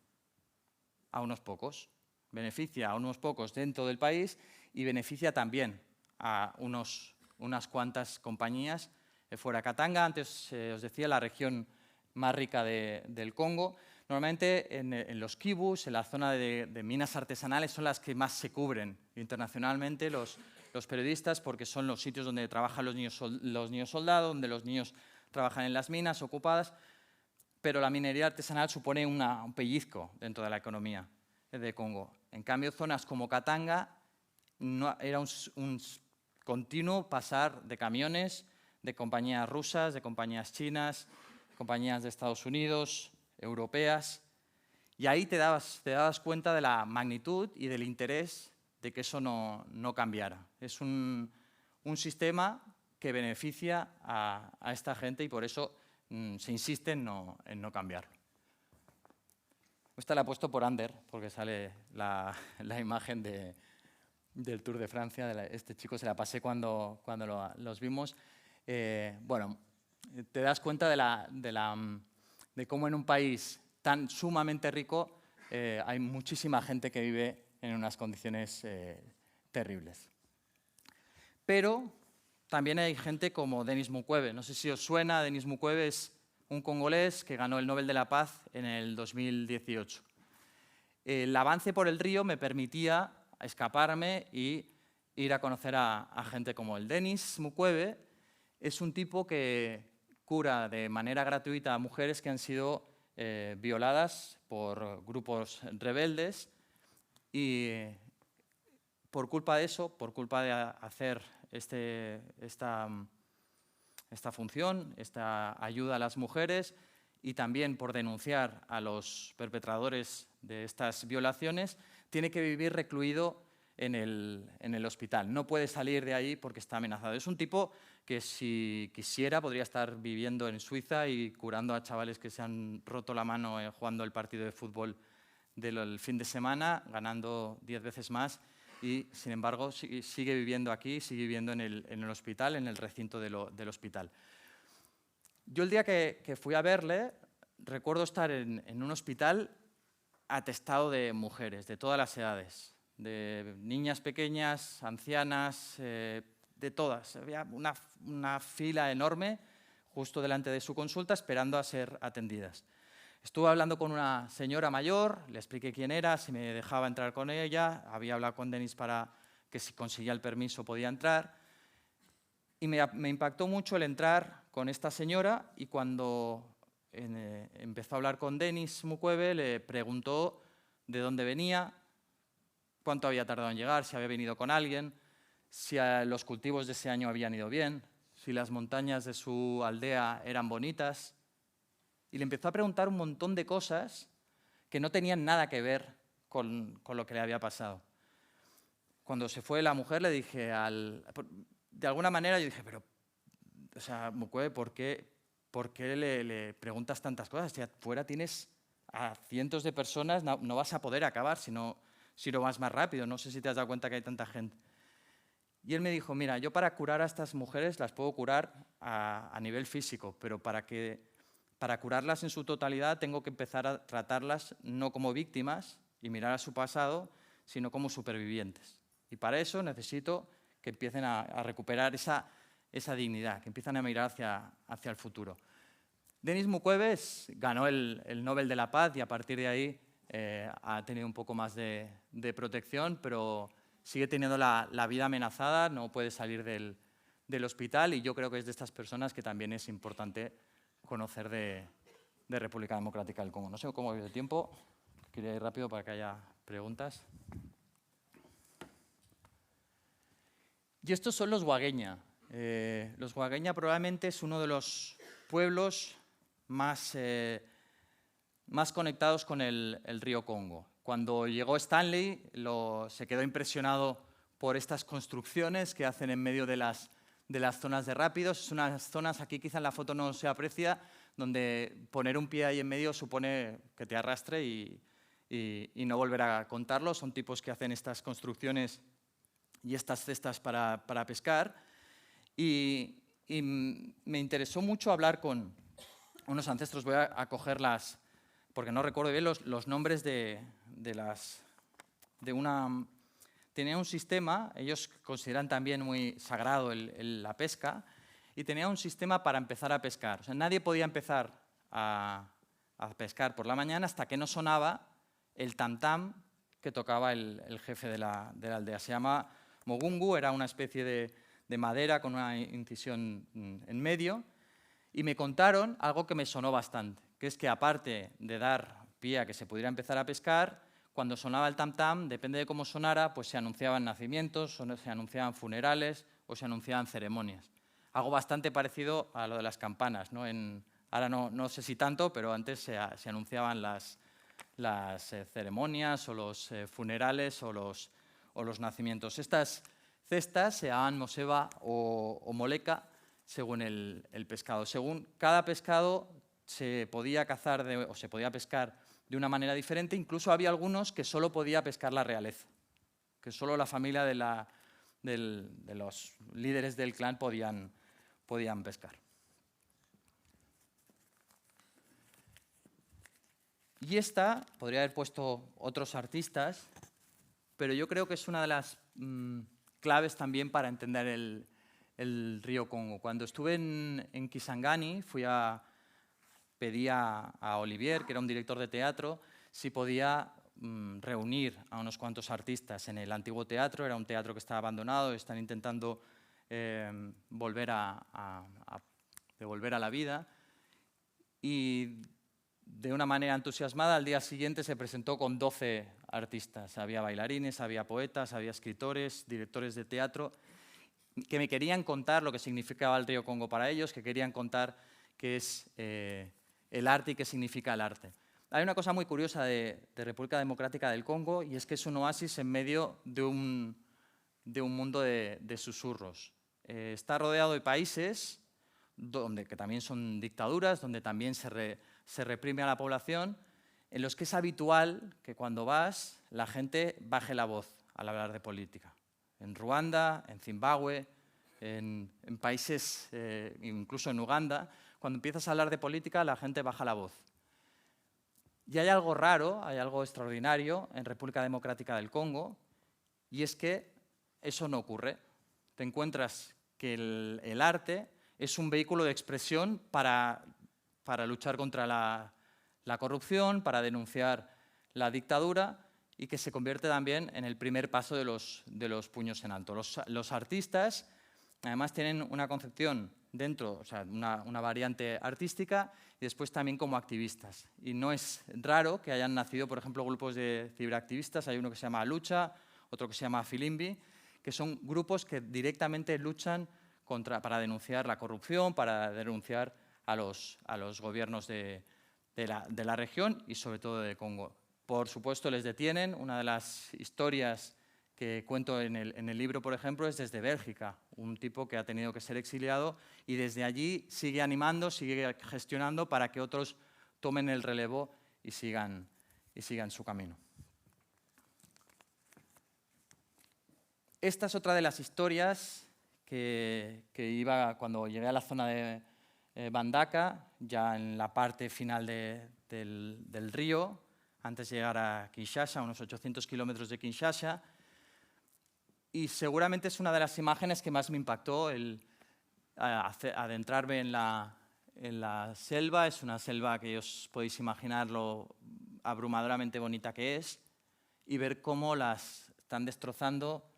a unos pocos. Beneficia a unos pocos dentro del país y beneficia también a unas cuantas compañías fuera. Katanga, antes os decía, la región más rica del Congo. Normalmente en los kibus, en la zona de minas artesanales, son las que más se cubren internacionalmente los periodistas, porque son los sitios donde trabajan los niños soldados, donde los niños trabajan en las minas ocupadas, pero la minería artesanal supone un pellizco dentro de la economía de Congo. En cambio, zonas como Katanga era un continuo pasar de camiones, de compañías rusas, de compañías chinas, compañías de Estados Unidos, europeas, y ahí te dabas cuenta de la magnitud y del interés de que eso no cambiara. Es un sistema que beneficia a esta gente y por eso se insiste en no cambiarlo. Esta la he puesto por Ander, porque sale la imagen del Tour de Francia. Este chico se la pasé cuando los vimos. Bueno, te das cuenta de cómo en un país tan sumamente rico hay muchísima gente que vive en unas condiciones terribles. Pero también hay gente como Denis Mukwege. No sé si os suena, Denis Mukwege es un congolés que ganó el Nobel de la Paz en el 2018. El avance por el río me permitía escaparme y ir a conocer a gente como el Denis Mukwege. Es un tipo cura de manera gratuita a mujeres que han sido violadas por grupos rebeldes y por culpa de eso, por culpa de hacer esta función, esta ayuda a las mujeres y también por denunciar a los perpetradores de estas violaciones, tiene que vivir recluido en el hospital. No puede salir de ahí porque está amenazado. Es un tipo que si quisiera podría estar viviendo en Suiza y curando a chavales que se han roto la mano jugando el partido de fútbol del fin de semana, ganando 10 veces más y, sin embargo, sigue viviendo aquí, sigue viviendo en el hospital, en el recinto del hospital. Yo el día que fui a verle, recuerdo estar en un hospital atestado de mujeres, de todas las edades, de niñas pequeñas, ancianas, de todas. Había una fila enorme justo delante de su consulta esperando a ser atendidas. Estuve hablando con una señora mayor, le expliqué quién era, si me dejaba entrar con ella, había hablado con Denis para que si conseguía el permiso podía entrar. Y me impactó mucho el entrar con esta señora y cuando empezó a hablar con Denis Mukwege le preguntó de dónde venía, cuánto había tardado en llegar, si había venido con alguien, si los cultivos de ese año habían ido bien, si las montañas de su aldea eran bonitas. Y le empezó a preguntar un montón de cosas que no tenían nada que ver con lo que le había pasado. Cuando se fue la mujer le dije, de alguna manera yo dije, pero, o sea, Mukwege, ¿por qué le preguntas tantas cosas? Si afuera tienes a cientos de personas, no vas a poder acabar si no vas más rápido. No sé si te has dado cuenta que hay tanta gente. Y él me dijo, mira, yo para curar a estas mujeres las puedo curar a nivel físico, pero para curarlas en su totalidad tengo que empezar a tratarlas no como víctimas y mirar a su pasado, sino como supervivientes. Y para eso necesito que empiecen a recuperar esa dignidad, que empiecen a mirar hacia el futuro. Denis Mukwege ganó el Nobel de la Paz y a partir de ahí ha tenido un poco más de protección, pero sigue teniendo la vida amenazada, no puede salir del hospital y yo creo que es de estas personas que también es importante conocer de República Democrática del Congo. No sé cómo voy de tiempo, quería ir rápido para que haya preguntas. Y estos son los Wageña. Los Wageña probablemente es uno de los pueblos más conectados con el río Congo. Cuando llegó Stanley se quedó impresionado por estas construcciones que hacen en medio de las zonas de rápidos. Son unas zonas, aquí quizá en la foto no se aprecia, donde poner un pie ahí en medio supone que te arrastre y no volver a contarlo. Son tipos que hacen estas construcciones y estas cestas para pescar. Y me interesó mucho hablar con unos ancestros. Voy a cogerlas, porque no recuerdo bien los nombres Tenía un sistema, ellos consideran también muy sagrado la pesca, y tenía un sistema para empezar a pescar. O sea, nadie podía empezar a pescar por la mañana hasta que no sonaba el tam-tam que tocaba el jefe de la aldea. Se llama mogungu, era una especie de madera con una incisión en medio, y me contaron algo que me sonó bastante, que es que aparte de dar pie a que se pudiera empezar a pescar, cuando sonaba el tam-tam, depende de cómo sonara, pues se anunciaban nacimientos, se anunciaban funerales o se anunciaban ceremonias. Algo bastante parecido a lo de las campanas, ¿no? Ahora no sé si tanto, pero antes se anunciaban las ceremonias o los funerales o los nacimientos. Estas cestas se llamaban moseba o moleka según el pescado. Según cada pescado se podía cazar o se podía pescar de una manera diferente. Incluso había algunos que solo podía pescar la realeza, que solo la familia de los líderes del clan podían pescar. Y esta, podría haber puesto otros artistas, pero yo creo que es una de las claves también para entender el río Congo. Cuando estuve en Kisangani, pedí a Olivier, que era un director de teatro, si podía reunir a unos cuantos artistas en el antiguo teatro. Era un teatro que estaba abandonado, están intentando volver a volver a la vida. Y de una manera entusiasmada, al día siguiente se presentó con 12 artistas. Había bailarines, había poetas, había escritores, directores de teatro, que me querían contar lo que significaba el río Congo para ellos, que querían contar qué es el arte y qué significa el arte. Hay una cosa muy curiosa de República Democrática del Congo, y es que es un oasis en medio de un mundo de susurros. Está rodeado de países que también son dictaduras, donde también se reprime a la población, en los que es habitual que cuando vas la gente baje la voz al hablar de política. En Ruanda, en Zimbabue, en países, incluso en Uganda, cuando empiezas a hablar de política la gente baja la voz. Y hay algo raro, hay algo extraordinario en República Democrática del Congo, y es que eso no ocurre. Te encuentras que el arte es un vehículo de expresión para luchar contra la corrupción, para denunciar la dictadura, y que se convierte también en el primer paso de los puños en alto. Los artistas, además, tienen una concepción dentro, o sea, una variante artística, y después también como activistas. Y no es raro que hayan nacido, por ejemplo, grupos de ciberactivistas. Hay uno que se llama Lucha, otro que se llama Filimbi, que son grupos que directamente luchan para denunciar la corrupción, para denunciar a los gobiernos de la región y sobre todo de Congo. Por supuesto, les detienen. Una de las historias que cuento en el libro, por ejemplo, es desde Bélgica, un tipo que ha tenido que ser exiliado y desde allí sigue animando, sigue gestionando para que otros tomen el relevo y sigan su camino. Esta es otra de las historias que iba cuando llegué a la zona de Bandaka, ya en la parte final del río, antes de llegar a Kinshasa, a unos 800 kilómetros de Kinshasa. Y seguramente es una de las imágenes que más me impactó, adentrarme en la selva. Es una selva que os podéis imaginar lo abrumadoramente bonita que es, y ver cómo las están destrozando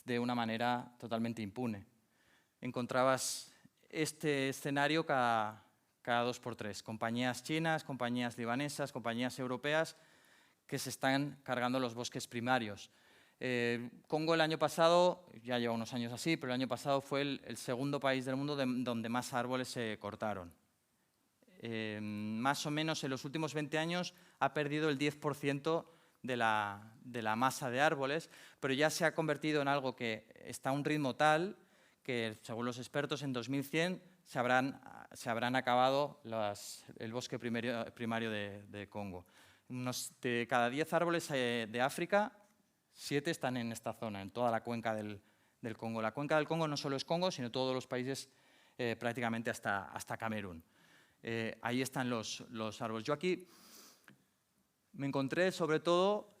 de una manera totalmente impune. Encontrabas este escenario cada 2 por 3. Compañías chinas, compañías libanesas, compañías europeas que se están cargando los bosques primarios. Congo el año pasado, ya lleva unos años así, pero el año pasado fue el segundo país del mundo donde más árboles se cortaron. Más o menos en los últimos 20 años ha perdido el 10% de la masa de árboles, pero ya se ha convertido en algo que está a un ritmo tal que, según los expertos, en 2100 se habrán acabado el bosque primario de Congo. De cada 10 árboles de África, 7 están en esta zona, en toda la cuenca del Congo. La cuenca del Congo no solo es Congo, sino todos los países prácticamente hasta Camerún. Ahí están los árboles. Yo aquí me encontré sobre todo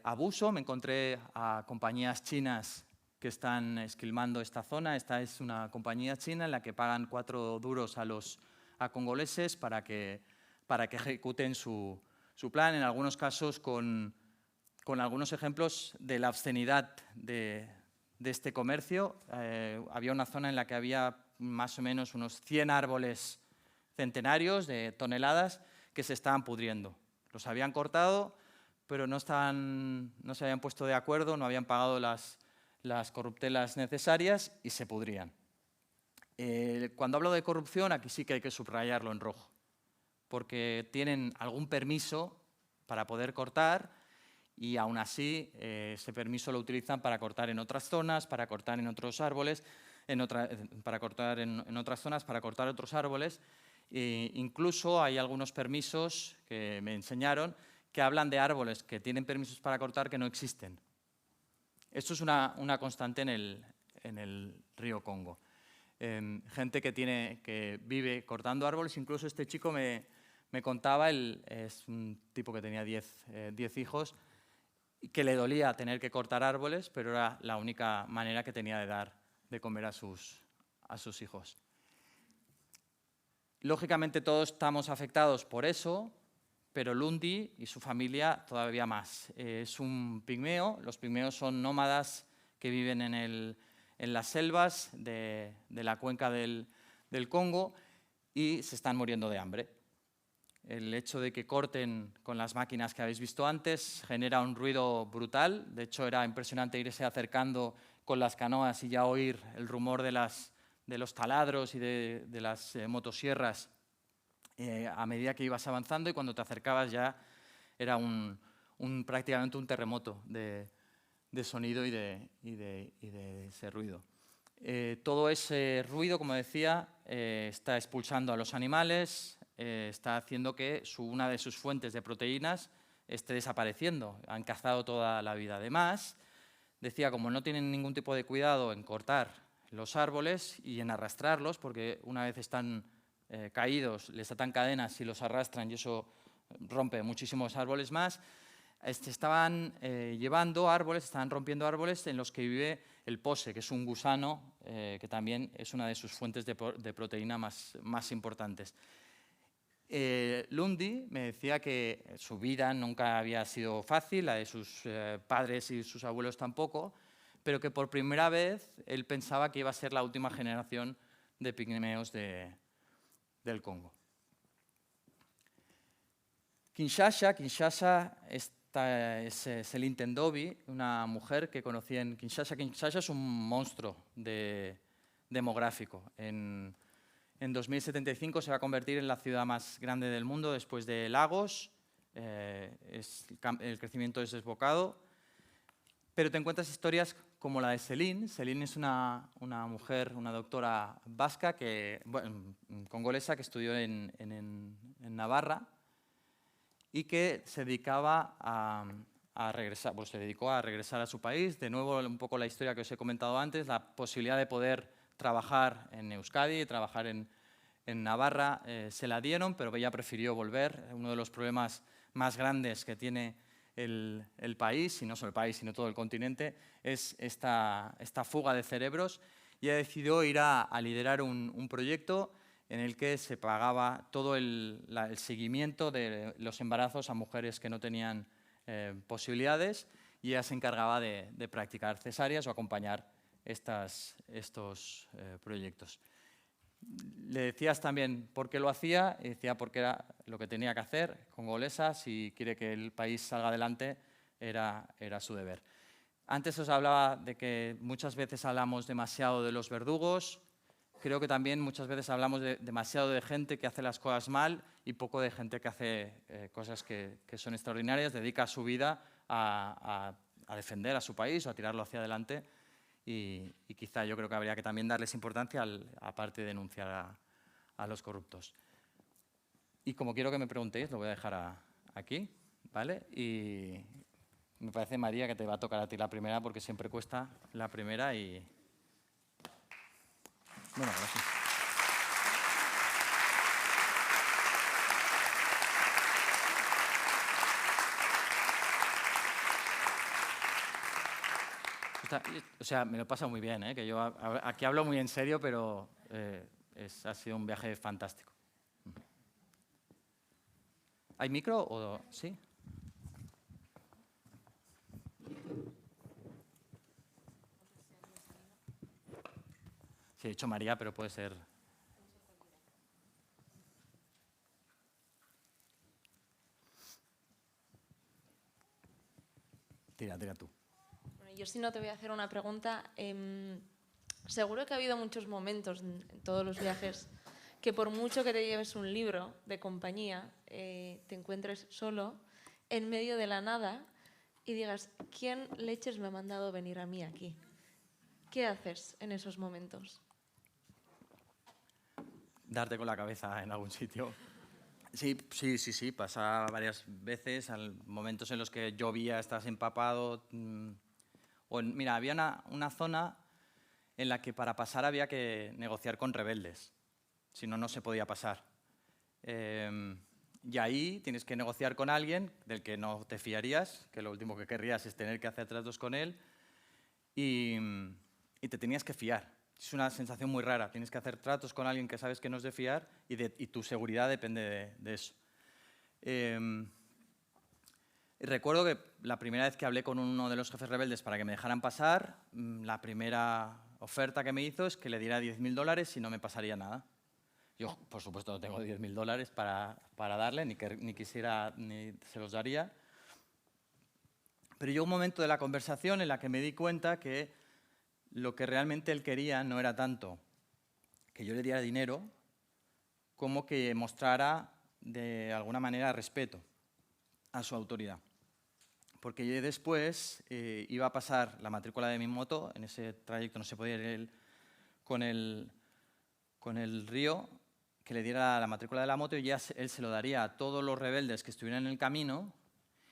abuso, me encontré a compañías chinas que están esquilmando esta zona. Esta es una compañía china en la que pagan 4 duros a congoleses para que ejecuten su plan, en algunos casos con algunos ejemplos de la obscenidad de este comercio. Había una zona en la que había más o menos unos 100 árboles centenarios de toneladas que se estaban pudriendo. Los habían cortado, pero no se habían puesto de acuerdo, no habían pagado las corruptelas necesarias y se pudrían. Cuando hablo de corrupción, aquí sí que hay que subrayarlo en rojo, porque tienen algún permiso para poder cortar y aún así ese permiso lo utilizan para cortar en otras zonas, para cortar en otros árboles, para cortar en otras zonas, para cortar otros árboles. Incluso hay algunos permisos que me enseñaron que hablan de árboles que tienen permisos para cortar que no existen. Esto es una constante en el río Congo. Gente que vive cortando árboles. Incluso este chico me contaba, es un tipo que tenía 10 hijos, y que le dolía tener que cortar árboles, pero era la única manera que tenía de dar de comer a sus hijos. Lógicamente todos estamos afectados por eso, pero Lundi y su familia todavía más. Es un pigmeo. Los pigmeos son nómadas que viven en las selvas de la cuenca del Congo, y se están muriendo de hambre. El hecho de que corten con las máquinas que habéis visto antes genera un ruido brutal. De hecho, era impresionante irse acercando con las canoas y ya oír el rumor de los taladros y de las motosierras a medida que ibas avanzando, y cuando te acercabas ya era prácticamente un terremoto de sonido y de ese ruido. Todo ese ruido, como decía, está expulsando a los animales, está haciendo que una de sus fuentes de proteínas esté desapareciendo. Han cazado toda la vida. Además, decía, como no tienen ningún tipo de cuidado en cortar los árboles y en arrastrarlos, porque una vez están caídos, les atan cadenas y los arrastran y eso rompe muchísimos árboles más, estaban llevando árboles, estaban rompiendo árboles en los que vive el pose, que es un gusano que también es una de sus fuentes de proteína más importantes. Lundy me decía que su vida nunca había sido fácil, la de sus padres y sus abuelos tampoco, pero que por primera vez él pensaba que iba a ser la última generación de pigmeos del Congo. Kinshasa es Céline Tendovi, una mujer que conocí en Kinshasa. Kinshasa es un monstruo demográfico. En 2075 se va a convertir en la ciudad más grande del mundo después de Lagos. El crecimiento es desbocado. Pero te encuentras historias como la de Céline. Céline es una mujer, una doctora vasca, congolesa, que estudió en Navarra y que se dedicaba a regresar, se dedicó a regresar a su país. De nuevo, un poco la historia que os he comentado antes, la posibilidad de poder trabajar en Euskadi, trabajar en Navarra, se la dieron, pero ella prefirió volver. Uno de los problemas más grandes que tiene el país, y no solo el país, sino todo el continente, es esta fuga de cerebros, y ella decidió ir a liderar un proyecto en el que se pagaba todo el seguimiento de los embarazos a mujeres que no tenían posibilidades, y ella se encargaba de practicar cesáreas o acompañar estos proyectos. Le decías también por qué lo hacía, y decía porque era lo que tenía que hacer. Congolesa, si quiere que el país salga adelante, era su deber. Antes os hablaba de que muchas veces hablamos demasiado de los verdugos. Creo que también muchas veces hablamos demasiado de gente que hace las cosas mal y poco de gente que hace cosas que son extraordinarias, dedica su vida a defender a su país o a tirarlo hacia adelante. Y quizá yo creo que habría que también darles importancia, aparte de denunciar a los corruptos. Y como quiero que me preguntéis, lo voy a dejar aquí, ¿vale? Y me parece, María, que te va a tocar a ti la primera, porque siempre cuesta la primera y... Bueno, gracias. O sea, me lo pasa muy bien, que yo aquí hablo muy en serio, pero ha sido un viaje fantástico. ¿Hay micro o sí? Sí, he dicho María, pero puede ser... Tira tú. Bueno, yo si no te voy a hacer una pregunta. Seguro que ha habido muchos momentos en todos los viajes que por mucho que te lleves un libro de compañía, te encuentres solo en medio de la nada y digas, ¿quién leches me ha mandado venir a mí aquí? ¿Qué haces en esos momentos? Darte con la cabeza en algún sitio. Sí, pasa varias veces, momentos en los que llovía, estás empapado. Mira, había una zona en la que para pasar había que negociar con rebeldes, si no, no se podía pasar. Y ahí tienes que negociar con alguien del que no te fiarías, que lo último que querrías es tener que hacer tratos con él, y te tenías que fiar. Es una sensación muy rara. Tienes que hacer tratos con alguien que sabes que no es de fiar y tu seguridad depende de eso. Recuerdo que la primera vez que hablé con uno de los jefes rebeldes para que me dejaran pasar, la primera oferta que me hizo es que le diera $10.000 y no me pasaría nada. Yo, por supuesto, no tengo $10.000 para darle, ni quisiera, ni se los daría. Pero llegó un momento de la conversación en la que me di cuenta que lo que realmente él quería no era tanto que yo le diera dinero, como que mostrara de alguna manera respeto a su autoridad. Porque yo después iba a pasar la matrícula de mi moto, en ese trayecto no se podía ir con el río, que le diera la matrícula de la moto y ya él se lo daría a todos los rebeldes que estuvieran en el camino,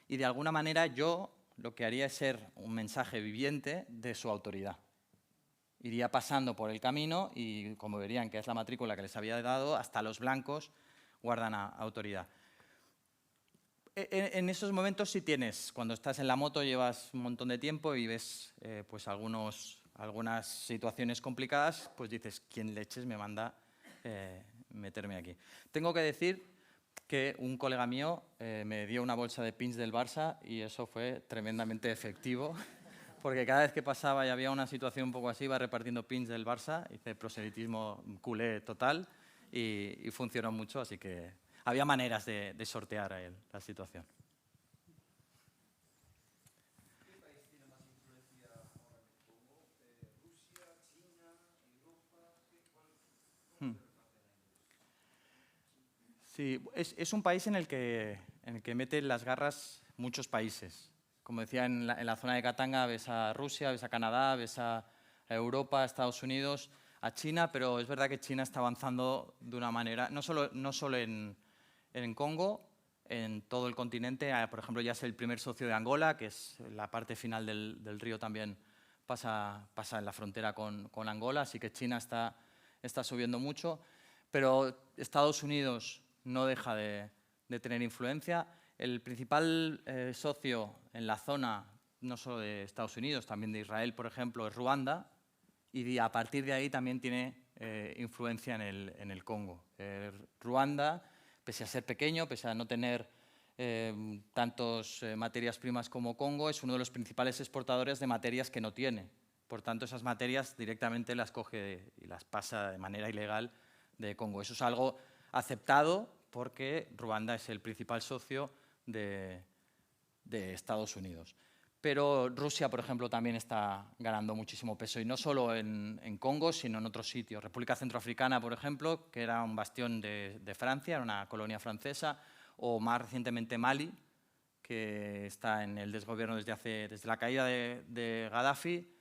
y de alguna manera yo lo que haría es ser un mensaje viviente de su autoridad. Iría pasando por el camino y, como verían que es la matrícula que les había dado, hasta los blancos guardan autoridad. En esos momentos sí tienes, cuando estás en la moto llevas un montón de tiempo y ves pues algunas situaciones complicadas, pues dices, ¿quién leches me manda meterme aquí? Tengo que decir que un colega mío me dio una bolsa de pins del Barça y eso fue tremendamente efectivo, porque cada vez que pasaba y había una situación un poco así, iba repartiendo pins del Barça, hice proselitismo culé total y funcionó mucho, así que había maneras de sortear a él la situación. ¿Qué país tiene más influencia ahora en el Congo? ¿Rusia, China, Europa? ¿Cómo se reparten ahí? Sí, es un país en el que meten las garras muchos países. Como decía, en la zona de Katanga ves a Rusia, ves a Canadá, ves a Europa, a Estados Unidos, a China, pero es verdad que China está avanzando de una manera, no solo en Congo, en todo el continente. Por ejemplo, ya es el primer socio de Angola, que es la parte final del río también pasa en la frontera con Angola, así que China está subiendo mucho, pero Estados Unidos no deja de tener influencia. El principal socio en la zona, no solo de Estados Unidos, también de Israel, por ejemplo, es Ruanda, y a partir de ahí también tiene influencia en el Congo. Ruanda, pese a ser pequeño, pese a no tener tantas materias primas como Congo, es uno de los principales exportadores de materias que no tiene. Por tanto, esas materias directamente las coge y las pasa de manera ilegal de Congo. Eso es algo aceptado porque Ruanda es el principal socio de Estados Unidos. Pero Rusia, por ejemplo, también está ganando muchísimo peso, y no solo en Congo, sino en otros sitios. República Centroafricana, por ejemplo, que era un bastión de Francia, era una colonia francesa, o más recientemente Mali, que está en el desgobierno desde la caída de Gaddafi.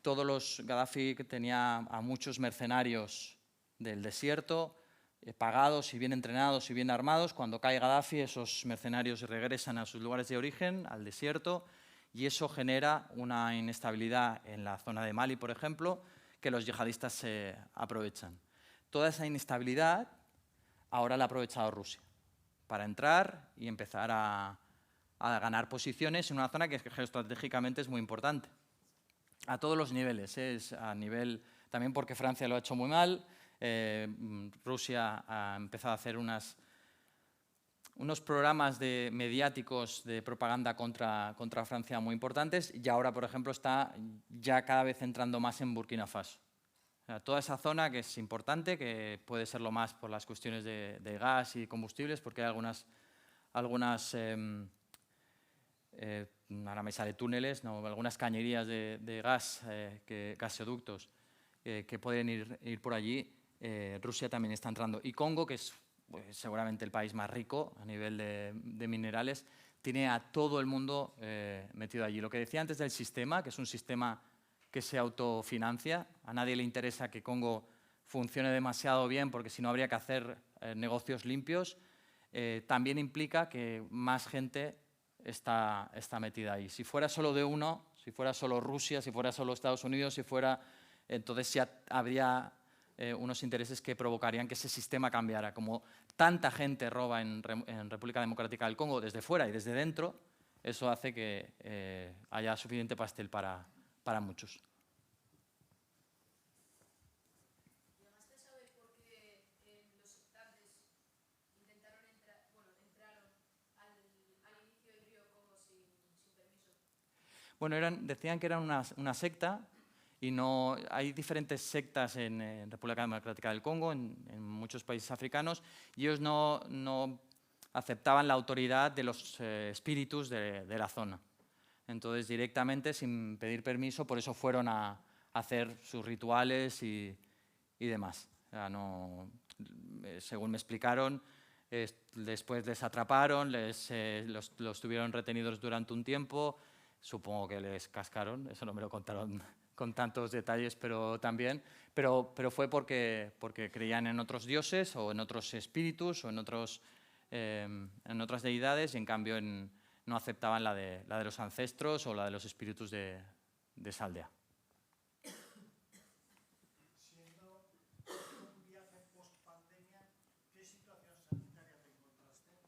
Gaddafi tenía a muchos mercenarios del desierto, pagados y bien entrenados y bien armados. Cuando cae Gaddafi, esos mercenarios regresan a sus lugares de origen, al desierto, y eso genera una inestabilidad en la zona de Mali, por ejemplo, que los yihadistas se aprovechan. Toda esa inestabilidad ahora la ha aprovechado Rusia para entrar y empezar a ganar posiciones en una zona que geoestratégicamente es muy importante. A todos los niveles, a nivel también porque Francia lo ha hecho muy mal. Rusia ha empezado a hacer unos programas mediáticos de propaganda contra Francia muy importantes, y ahora, por ejemplo, está ya cada vez entrando más en Burkina Faso. O sea, toda esa zona que es importante, que puede serlo más por las cuestiones de gas y combustibles, porque hay algunas ahora me sale túneles, ¿no? Algunas cañerías de gas, gasoductos, que pueden ir por allí. Rusia también está entrando. Y Congo, que es pues, seguramente el país más rico a nivel de minerales, tiene a todo el mundo metido allí. Lo que decía antes del sistema, que es un sistema que se autofinancia, a nadie le interesa que Congo funcione demasiado bien, porque si no habría que hacer negocios limpios, también implica que más gente está metida ahí. Si fuera solo de uno, si fuera solo Rusia, si fuera solo Estados Unidos, entonces ya habría unos intereses que provocarían que ese sistema cambiara. Como tanta gente roba en República Democrática del Congo desde fuera y desde dentro, eso hace que haya suficiente pastel para muchos. ¿Llegaste a saber por qué los sectantes entraron al inicio del río Congo sin permiso? Bueno, decían que eran una secta, y no, hay diferentes sectas en República Democrática del Congo, en muchos países africanos, y ellos no aceptaban la autoridad de los espíritus de la zona. Entonces, directamente, sin pedir permiso, por eso fueron a hacer sus rituales y demás. O sea, según me explicaron, después les atraparon, los tuvieron retenidos durante un tiempo, supongo que les cascaron, eso no me lo contaron con tantos detalles, pero fue porque creían en otros dioses o en otros espíritus o en otras deidades, y en cambio no aceptaban la de los ancestros o la de los espíritus de esa aldea. Siendo un viaje post-pandemia, ¿qué situación sanitaria te encontraste?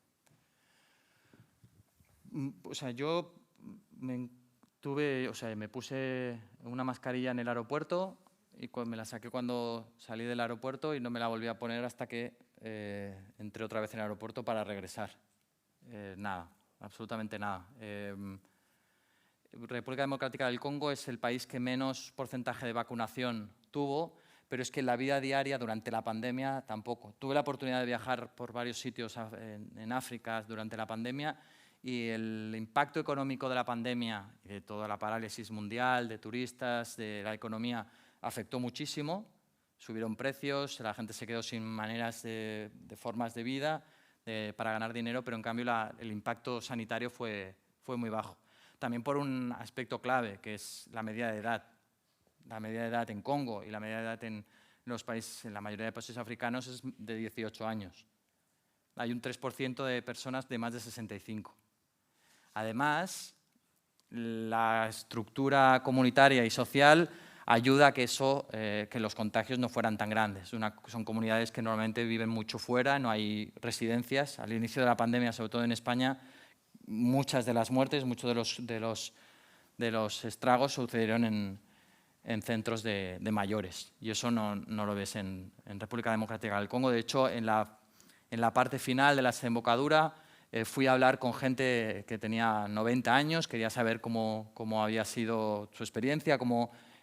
O sea, yo me puse una mascarilla en el aeropuerto y me la saqué cuando salí del aeropuerto y no me la volví a poner hasta que entré otra vez en el aeropuerto para regresar. Nada, absolutamente nada. República Democrática del Congo es el país que menos porcentaje de vacunación tuvo, pero es que en la vida diaria, durante la pandemia, tampoco. Tuve la oportunidad de viajar por varios sitios en África durante la pandemia, y el impacto económico de la pandemia y de toda la parálisis mundial, de turistas, de la economía, afectó muchísimo. Subieron precios, la gente se quedó sin maneras de formas de vida para ganar dinero, pero en cambio el impacto sanitario fue muy bajo. También por un aspecto clave, que es la media de edad. La media de edad en Congo y la media de edad en la mayoría de países africanos es de 18 años. Hay un 3% de personas de más de 65. Además, la estructura comunitaria y social ayuda a que los contagios no fueran tan grandes. Son comunidades que normalmente viven mucho fuera, no hay residencias. Al inicio de la pandemia, sobre todo en España, muchas de las muertes, muchos de los estragos sucedieron en centros de mayores, y eso no lo ves en República Democrática del Congo. De hecho, en la parte final de la desembocadura fui a hablar con gente que tenía 90 años, quería saber cómo había sido su experiencia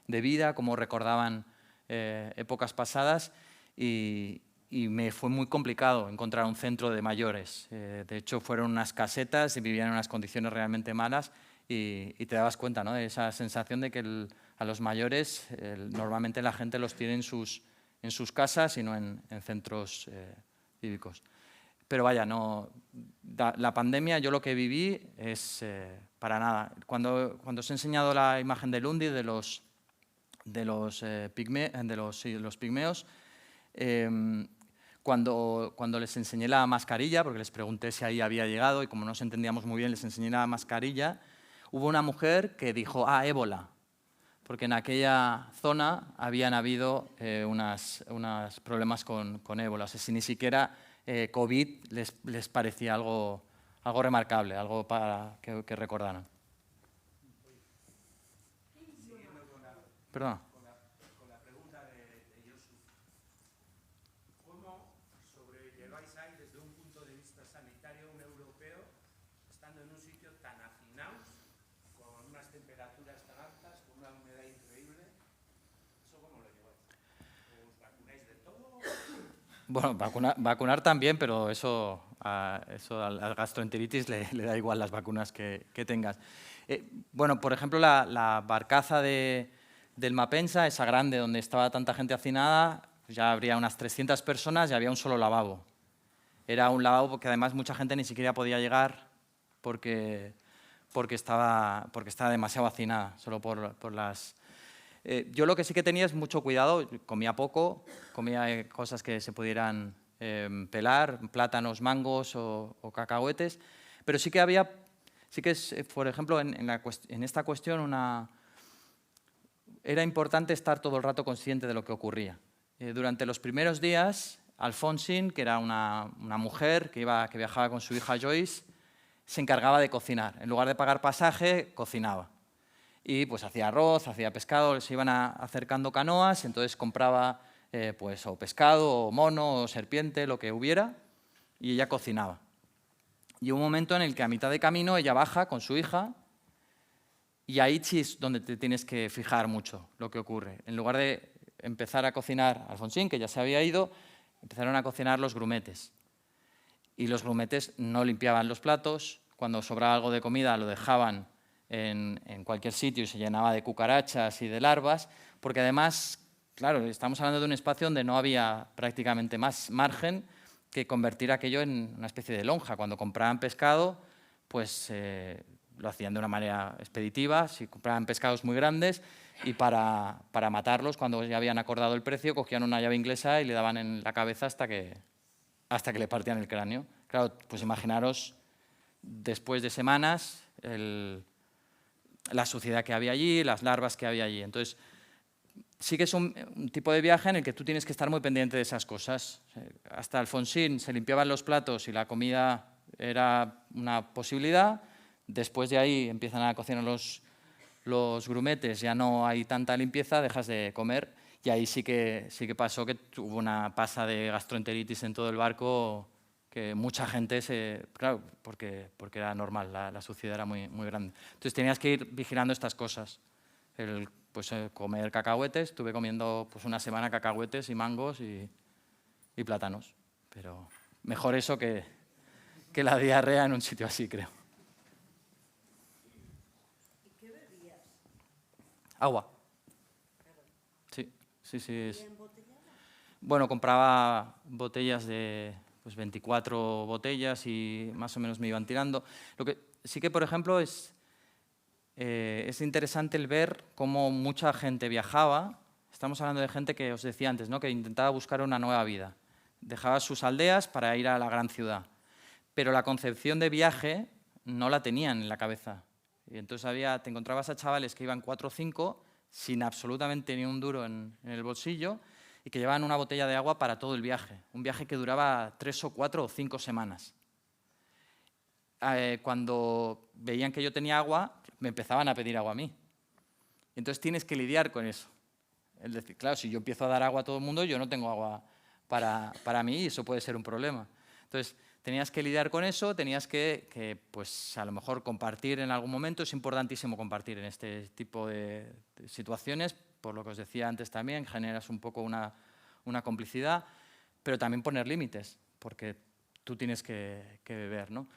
de vida, cómo recordaban épocas pasadas, y me fue muy complicado encontrar un centro de mayores. De hecho, fueron unas casetas y vivían en unas condiciones realmente malas, y te dabas cuenta, ¿no?, de esa sensación de que a los mayores normalmente la gente los tiene en sus casas y no en centros cívicos. Pero vaya, la pandemia, yo lo que viví es para nada. Cuando os he enseñado la imagen de Lundi, de los pigmeos, cuando les enseñé la mascarilla, porque les pregunté si ahí había llegado, y como no nos entendíamos muy bien, les enseñé la mascarilla, hubo una mujer que dijo, ébola, porque en aquella zona habían habido unos problemas con ébola. O sea, si ni siquiera COVID les parecía algo remarcable, algo para que recordaran. Perdona. Con la pregunta de Josu, ¿cómo sobrelleváis ahí desde un punto de vista sanitario un europeo estando en un sitio tan hacinado, con unas temperaturas tan altas, con una humedad increíble? ¿Eso cómo lo lleváis? ¿Os vacunáis de todo? Bueno, vacunar también, pero eso al gastroenteritis le da igual las vacunas que tengas. Bueno, por ejemplo, la barcaza del Mapensa, esa grande donde estaba tanta gente hacinada, ya habría unas 300 personas y había un solo lavabo. Era un lavabo porque además mucha gente ni siquiera podía llegar porque estaba demasiado hacinada, solo por las... yo lo que sí que tenía es mucho cuidado, comía poco, comía cosas que se pudieran pelar, plátanos, mangos o cacahuetes, pero sí que por ejemplo, en esta cuestión era importante estar todo el rato consciente de lo que ocurría. Durante los primeros días, Alfonsine, que era una mujer que viajaba con su hija Joyce, se encargaba de cocinar. En lugar de pagar pasaje, cocinaba. Y pues hacía arroz, hacía pescado, se iban acercando canoas, entonces compraba pues o pescado, o mono, o serpiente, lo que hubiera, y ella cocinaba. Y hubo un momento en el que a mitad de camino ella baja con su hija Y ahí sí es donde te tienes que fijar mucho lo que ocurre. En lugar de empezar a cocinar Alfonsín, que ya se había ido, empezaron a cocinar los grumetes. Y los grumetes no limpiaban los platos, cuando sobraba algo de comida lo dejaban en cualquier sitio y se llenaba de cucarachas y de larvas, porque además, claro, estamos hablando de un espacio donde no había prácticamente más margen que convertir aquello en una especie de lonja. Cuando compraban pescado, pues lo hacían de una manera expeditiva, si compraban pescados muy grandes, y para matarlos, cuando ya habían acordado el precio, cogían una llave inglesa y le daban en la cabeza hasta que le partían el cráneo. Claro, pues imaginaros, después de semanas, la suciedad que había allí, las larvas que había allí. Entonces, sí que es un tipo de viaje en el que tú tienes que estar muy pendiente de esas cosas. Hasta Alfonsín se limpiaban los platos y la comida era una posibilidad. Después de ahí empiezan a cocinar los grumetes, ya no hay tanta limpieza, dejas de comer. Y ahí sí que pasó que hubo una pasa de gastroenteritis en todo el barco, que mucha gente claro, porque era normal, la suciedad era muy, muy grande. Entonces tenías que ir vigilando estas cosas. Comer cacahuetes, estuve comiendo pues, una semana cacahuetes y mangos y plátanos. Pero mejor eso que la diarrea en un sitio así, creo. ¿Y qué bebías? Agua. Sí. ¿Y embotellada? Bueno, compraba botellas de 24 botellas y más o menos me iban tirando. Lo que sí que, por ejemplo, es interesante el ver cómo mucha gente viajaba. Estamos hablando de gente que os decía antes, ¿no? Que intentaba buscar una nueva vida. Dejaba sus aldeas para ir a la gran ciudad. Pero la concepción de viaje no la tenían en la cabeza. Y entonces te encontrabas a chavales que iban 4 o 5 sin absolutamente ni un duro en el bolsillo y que llevaban una botella de agua para todo el viaje. Un viaje que duraba 3 o 4 o 5 semanas. Cuando veían que yo tenía agua, me empezaban a pedir agua a mí. Entonces tienes que lidiar con eso. Es decir, claro, si yo empiezo a dar agua a todo el mundo, yo no tengo agua para mí y eso puede ser un problema. Entonces, tenías que lidiar con eso, tenías que pues, a lo mejor compartir en algún momento. Es importantísimo compartir en este tipo de situaciones, por lo que os decía antes también, generas un poco una complicidad, pero también poner límites, porque tú tienes que beber, ¿no?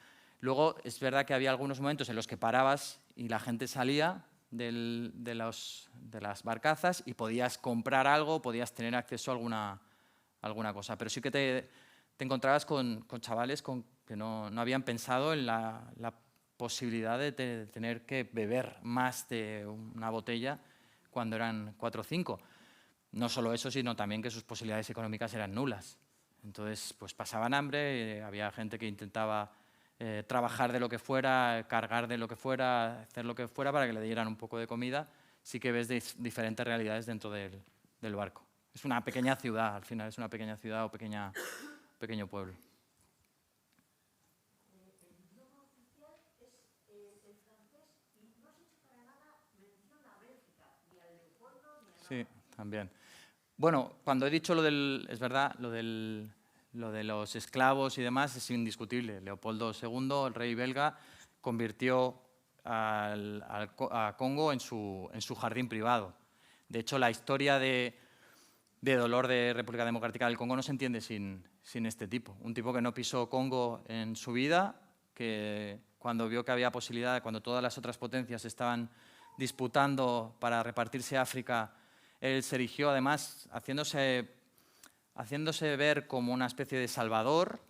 Luego, es verdad que había algunos momentos en los que parabas y la gente salía de las barcazas y podías comprar algo, podías tener acceso a alguna cosa, pero sí que te encontrabas con chavales que no habían pensado en la posibilidad de tener que beber más de una botella cuando eran 4 o 5. No solo eso, sino también que sus posibilidades económicas eran nulas. Entonces, pues pasaban hambre, había gente que intentaba trabajar de lo que fuera, cargar de lo que fuera, hacer lo que fuera para que le dieran un poco de comida. Sí que ves diferentes realidades dentro del barco. Es una pequeña ciudad, al final es una pequeña ciudad o pequeño pueblo. El idioma oficial es el francés y no has hecho para nada mención a Bélgica, ni a Leopoldo, ni a nada. Sí, también. Bueno, cuando he dicho es verdad, lo de los esclavos y demás es indiscutible. Leopoldo II, el rey belga, convirtió a Congo en su jardín privado. De hecho, la historia de dolor de República Democrática del Congo no se entiende sin este tipo. Un tipo que no pisó Congo en su vida, que cuando vio que había posibilidad, cuando todas las otras potencias estaban disputando para repartirse África, él se erigió, además, haciéndose ver como una especie de salvador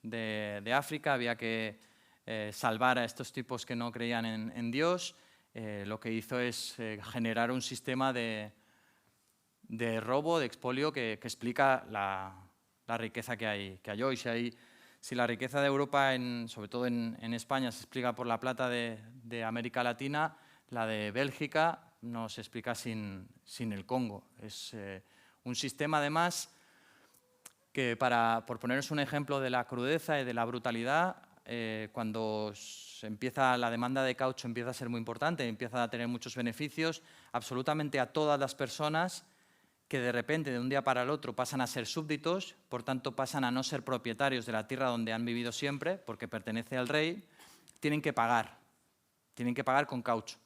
de África. Había que salvar a estos tipos que no creían en Dios. Lo que hizo es generar un sistema de robo, de expolio, que explica la riqueza que hay hoy. Si la riqueza de Europa, sobre todo en España, se explica por la plata de América Latina, la de Bélgica no se explica sin el Congo. Es un sistema, además, que por poneros un ejemplo de la crudeza y de la brutalidad, cuando la demanda de caucho empieza a ser muy importante, empieza a tener muchos beneficios, absolutamente a todas las personas que de repente, de un día para el otro, pasan a ser súbditos, por tanto pasan a no ser propietarios de la tierra donde han vivido siempre, porque pertenece al rey, tienen que pagar con caucho.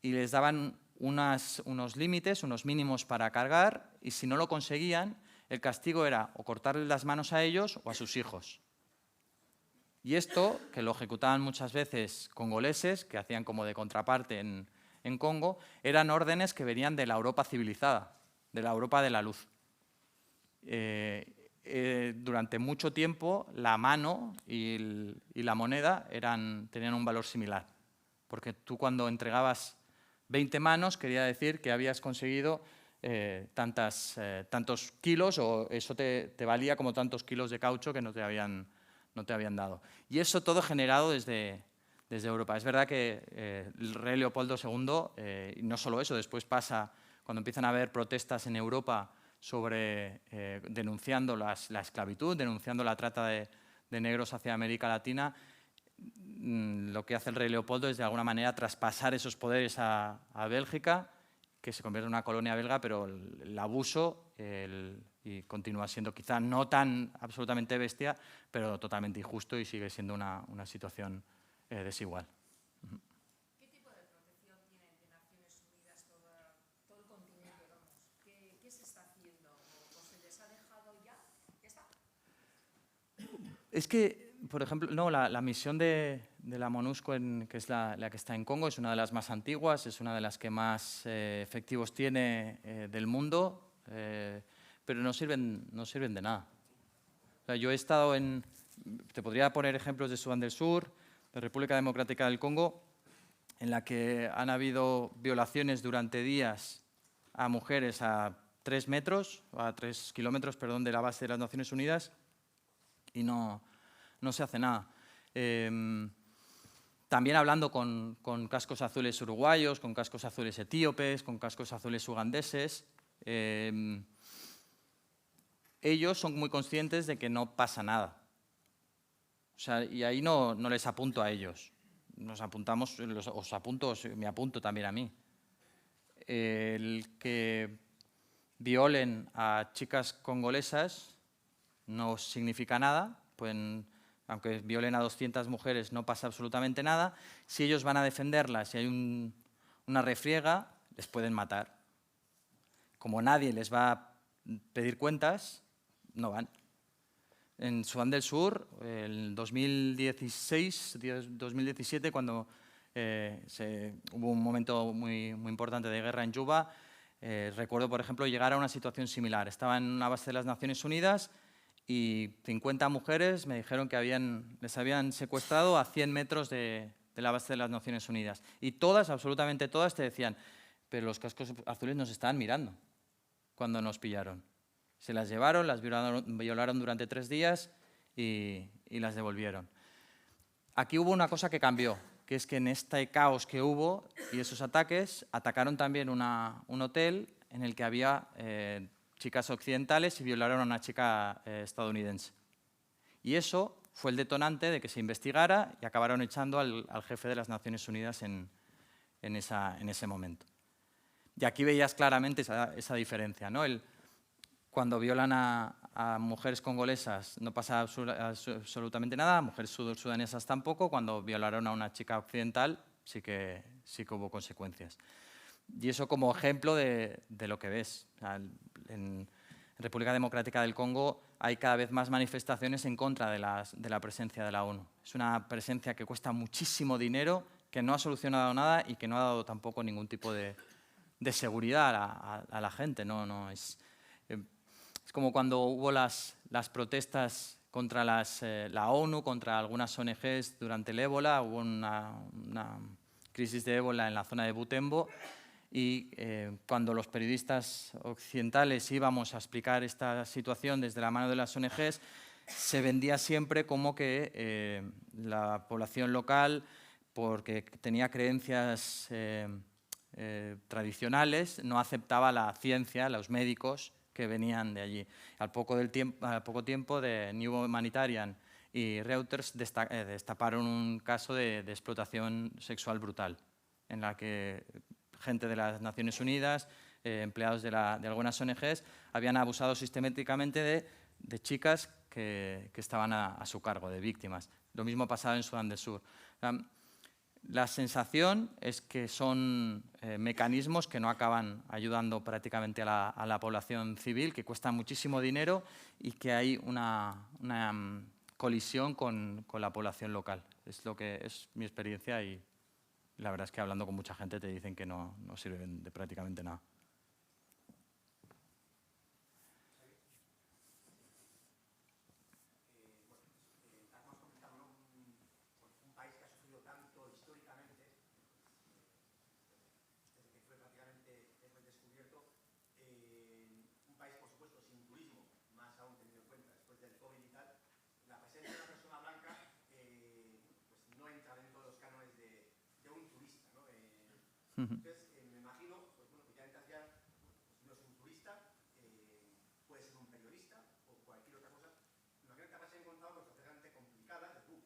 y les daban unos límites, unos mínimos para cargar, y si no lo conseguían, el castigo era o cortarles las manos a ellos o a sus hijos. Y esto, que lo ejecutaban muchas veces congoleses, que hacían como de contraparte en Congo, eran órdenes que venían de la Europa civilizada, de la Europa de la luz. Durante mucho tiempo la mano y la moneda tenían un valor similar, porque tú cuando entregabas 20 manos quería decir que habías conseguido tantos kilos, o eso te valía como tantos kilos de caucho que no te habían dado. Y eso todo generado desde Europa. Es verdad que el rey Leopoldo II, y no solo eso, después pasa, cuando empiezan a haber protestas en Europa denunciando la esclavitud, denunciando la trata de negros hacia América Latina, lo que hace el rey Leopoldo es de alguna manera traspasar esos poderes a Bélgica, que se convierte en una colonia belga, pero el abuso y continúa siendo quizá no tan absolutamente bestia, pero totalmente injusto, y sigue siendo una situación desigual. ¿Qué tipo de protección tiene de Naciones Unidas todo el continente, vamos? ¿Qué se está haciendo? ¿O se les ha dejado ya? ¿Ya está? Es que, por ejemplo, no, la misión de la MONUSCO, que es la que está en Congo, es una de las más antiguas, es una de las que más efectivos tiene del mundo, pero no sirven de nada. O sea, yo he estado te podría poner ejemplos de Sudán del Sur, de República Democrática del Congo, en la que han habido violaciones durante días a mujeres a 3 kilómetros, de la base de las Naciones Unidas, y no se hace nada. También hablando con cascos azules uruguayos, con cascos azules etíopes, con cascos azules ugandeses, ellos son muy conscientes de que no pasa nada. O sea, y ahí no les apunto a ellos. Me apunto también a mí. El que violen a chicas congolesas no significa nada, pues, aunque violen a 200 mujeres no pasa absolutamente nada. Si ellos van a defenderlas, si hay una refriega, les pueden matar. Como nadie les va a pedir cuentas, no van. En Sudán del Sur, en 2016-2017, cuando hubo un momento muy importante de guerra en Juba, recuerdo, por ejemplo, llegar a una situación similar. Estaba en una base de las Naciones Unidas y 50 mujeres me dijeron que les habían secuestrado a 100 metros de la base de las Naciones Unidas. Y todas, absolutamente todas, te decían, pero los cascos azules nos estaban mirando cuando nos pillaron. Se las llevaron, las violaron durante 3 días y las devolvieron. Aquí hubo una cosa que cambió, que es que en este caos que hubo y esos ataques, atacaron también un hotel en el que había chicas occidentales y violaron a una chica estadounidense. Y eso fue el detonante de que se investigara y acabaron echando al jefe de las Naciones Unidas en ese momento. Y aquí veías claramente esa diferencia, ¿no? Cuando violan a mujeres congolesas no pasa absolutamente nada, a mujeres sudanesas tampoco. Cuando violaron a una chica occidental sí que hubo consecuencias. Y eso como ejemplo de lo que ves. En República Democrática del Congo hay cada vez más manifestaciones en contra de la presencia de la ONU. Es una presencia que cuesta muchísimo dinero, que no ha solucionado nada y que no ha dado tampoco ningún tipo de seguridad a la gente. Es como cuando hubo las protestas contra la ONU, contra algunas ONGs durante el ébola. Hubo una crisis de ébola en la zona de Butembo y cuando los periodistas occidentales íbamos a explicar esta situación desde la mano de las ONGs, se vendía siempre como que la población local, porque tenía creencias tradicionales, no aceptaba la ciencia, los médicos que venían de allí. Al poco tiempo de New Humanitarian y Reuters destaparon un caso de explotación sexual brutal, en la que gente de las Naciones Unidas, empleados de algunas ONGs, habían abusado sistemáticamente de chicas que estaban a su cargo, de víctimas. Lo mismo pasaba en Sudán del Sur. La sensación es que son mecanismos que no acaban ayudando prácticamente a la población civil, que cuestan muchísimo dinero y que hay una colisión con la población local. Es lo que es mi experiencia y la verdad es que hablando con mucha gente te dicen que no sirven de prácticamente nada. Has comentado, ¿no? Un país que ha sufrido tanto históricamente, desde que fue prácticamente descubierto, un país, por supuesto, sin turismo, más aún teniendo en cuenta después del COVID y tal, la presencia de una persona blanca pues no entra dentro de los cánones de un turista, ¿no? Entonces, me imagino, pues bueno, que ya entras ya, pues no es un turista, puede ser un periodista o cualquier otra cosa. Imagino que te habrás encontrado con situaciones realmente complicadas de tú,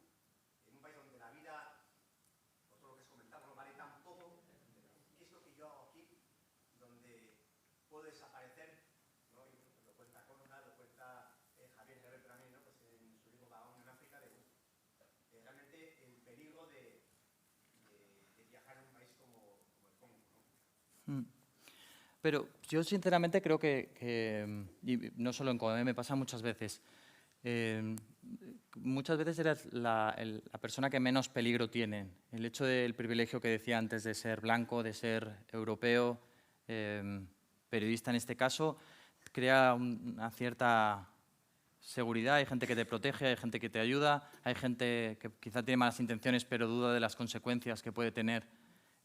en un país donde la vida, por todo lo que has comentado, no vale tan poco. ¿Qué es lo que yo hago aquí? Donde puedo desaparecer, ¿no? Y lo cuenta Conrad, lo cuenta Javier Herrera también, ¿no? Pues en su libro Vagón en África, realmente el peligro de viajar a un país como el Congo, ¿no? Pero yo sinceramente creo que y no solo en Congo, me pasa muchas veces, muchas veces eres la persona que menos peligro tiene. El hecho del privilegio que decía antes de ser blanco, de ser europeo, periodista en este caso, crea una cierta seguridad. Hay gente que te protege, hay gente que te ayuda, hay gente que quizá tiene malas intenciones pero duda de las consecuencias que puede tener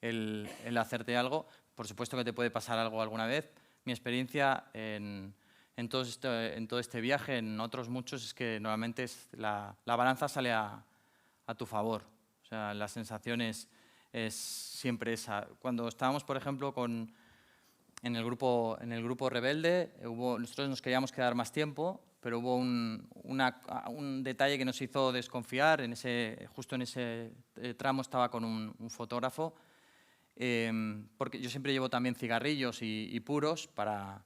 el hacerte algo. Por supuesto que te puede pasar algo alguna vez. Mi experiencia en todo este viaje, en otros muchos, es que normalmente la balanza sale a tu favor. O sea, la sensación es siempre esa. Cuando estábamos, por ejemplo, en el grupo rebelde, nosotros nos queríamos quedar más tiempo, pero hubo un detalle que nos hizo desconfiar. Justo en ese tramo estaba con un fotógrafo, porque yo siempre llevo también cigarrillos y puros para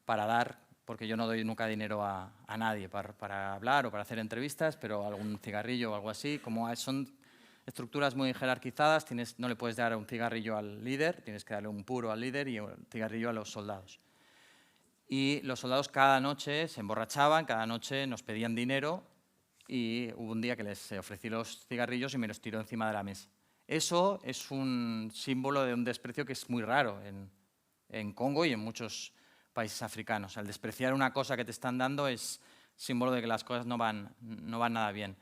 dar, porque yo no doy nunca dinero a nadie para hablar o para hacer entrevistas, pero algún cigarrillo o algo así. Como son estructuras muy jerarquizadas, no le puedes dar un cigarrillo al líder, tienes que darle un puro al líder y un cigarrillo a los soldados. Y los soldados cada noche se emborrachaban, cada noche nos pedían dinero y hubo un día que les ofrecí los cigarrillos y me los tiró encima de la mesa. Eso es un símbolo de un desprecio que es muy raro en Congo y en muchos países africanos. Al despreciar una cosa que te están dando es símbolo de que las cosas no van nada bien.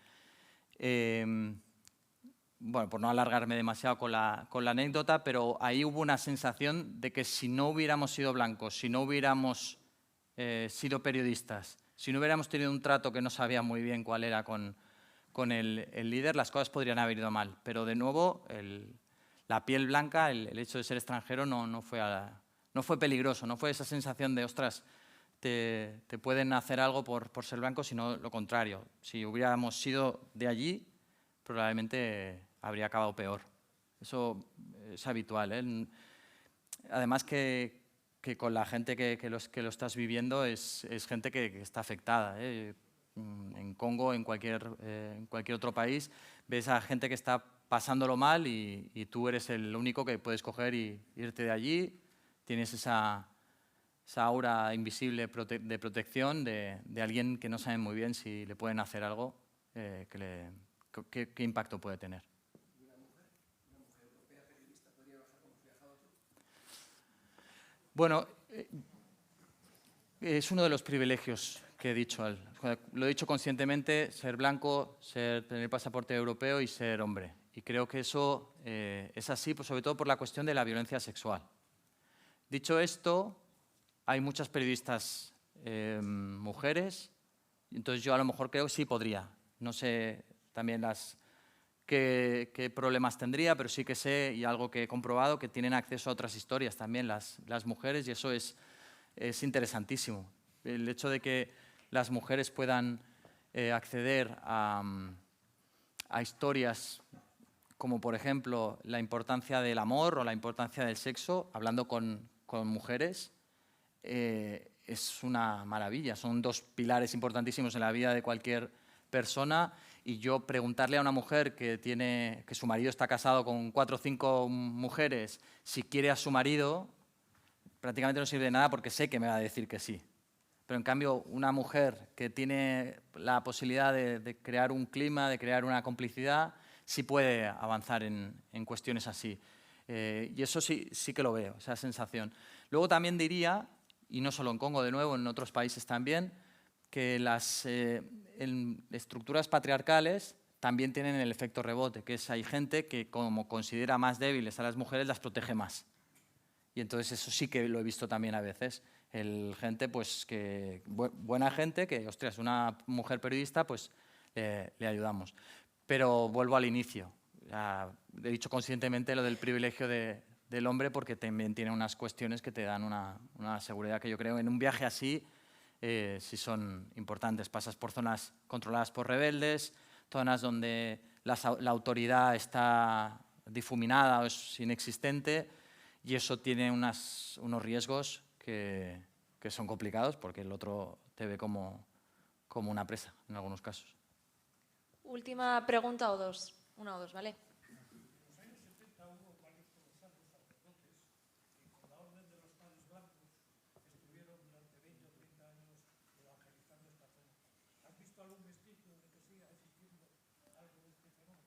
Bueno, por no alargarme demasiado con la anécdota, pero ahí hubo una sensación de que si no hubiéramos sido blancos, si no hubiéramos sido periodistas, si no hubiéramos tenido un trato que no sabía muy bien cuál era con el líder, las cosas podrían haber ido mal. Pero de nuevo, la piel blanca, el hecho de ser extranjero no fue peligroso, no fue esa sensación de, ostras, te pueden hacer algo por ser blanco, sino lo contrario. Si hubiéramos sido de allí, probablemente habría acabado peor. Eso es habitual, ¿eh? Además que con la gente que lo estás viviendo es gente que está afectada, ¿eh? En Congo, en cualquier otro país, ves a gente que está pasándolo mal y tú eres el único que puedes coger y irte de allí. Tienes esa aura invisible de protección de alguien que no sabe muy bien si le pueden hacer algo, qué impacto puede tener. ¿Una mujer europea periodista podría bajar como has viajado tú? Bueno, es uno de los privilegios que he dicho. Lo he dicho conscientemente: ser blanco, tener pasaporte europeo y ser hombre. Y creo que eso es así, pues, sobre todo por la cuestión de la violencia sexual. Dicho esto, hay muchas periodistas mujeres, entonces yo a lo mejor creo que sí podría. No sé también qué problemas tendría, pero sí que sé, y algo que he comprobado, que tienen acceso a otras historias también las mujeres, y eso es interesantísimo. El hecho de que las mujeres puedan acceder a historias como, por ejemplo, la importancia del amor o la importancia del sexo, hablando con mujeres, es una maravilla. Son dos pilares importantísimos en la vida de cualquier persona, y yo preguntarle a una mujer que su marido está casado con 4 o 5 mujeres si quiere a su marido, prácticamente no sirve de nada porque sé que me va a decir que sí. Pero en cambio, una mujer que tiene la posibilidad de crear un clima, de crear una complicidad, sí puede avanzar en cuestiones así. Y eso sí que lo veo, esa sensación. Luego también diría, y no solo en Congo, de nuevo, en otros países también, que las estructuras patriarcales también tienen el efecto rebote, que es hay gente que como considera más débiles a las mujeres, las protege más. Y entonces eso sí que lo he visto también a veces. Gente, pues, buena gente, que, ostras, una mujer periodista, pues le ayudamos. Pero vuelvo al inicio. He dicho conscientemente lo del privilegio del hombre porque también tiene unas cuestiones que te dan una seguridad que yo creo en un viaje así sí son importantes. Pasas por zonas controladas por rebeldes, zonas donde la autoridad está difuminada o es inexistente, y eso tiene unos riesgos que son complicados porque el otro te ve como una presa en algunos casos. Última pregunta o dos. Una o dos, ¿vale? En los años 70 hubo varios colosales sacerdotes que con la orden de los padres blancos estuvieron durante 20 o 30 años evangelizando esta zona. ¿Has visto algún vestigio de que siga existiendo algo de este fenómeno?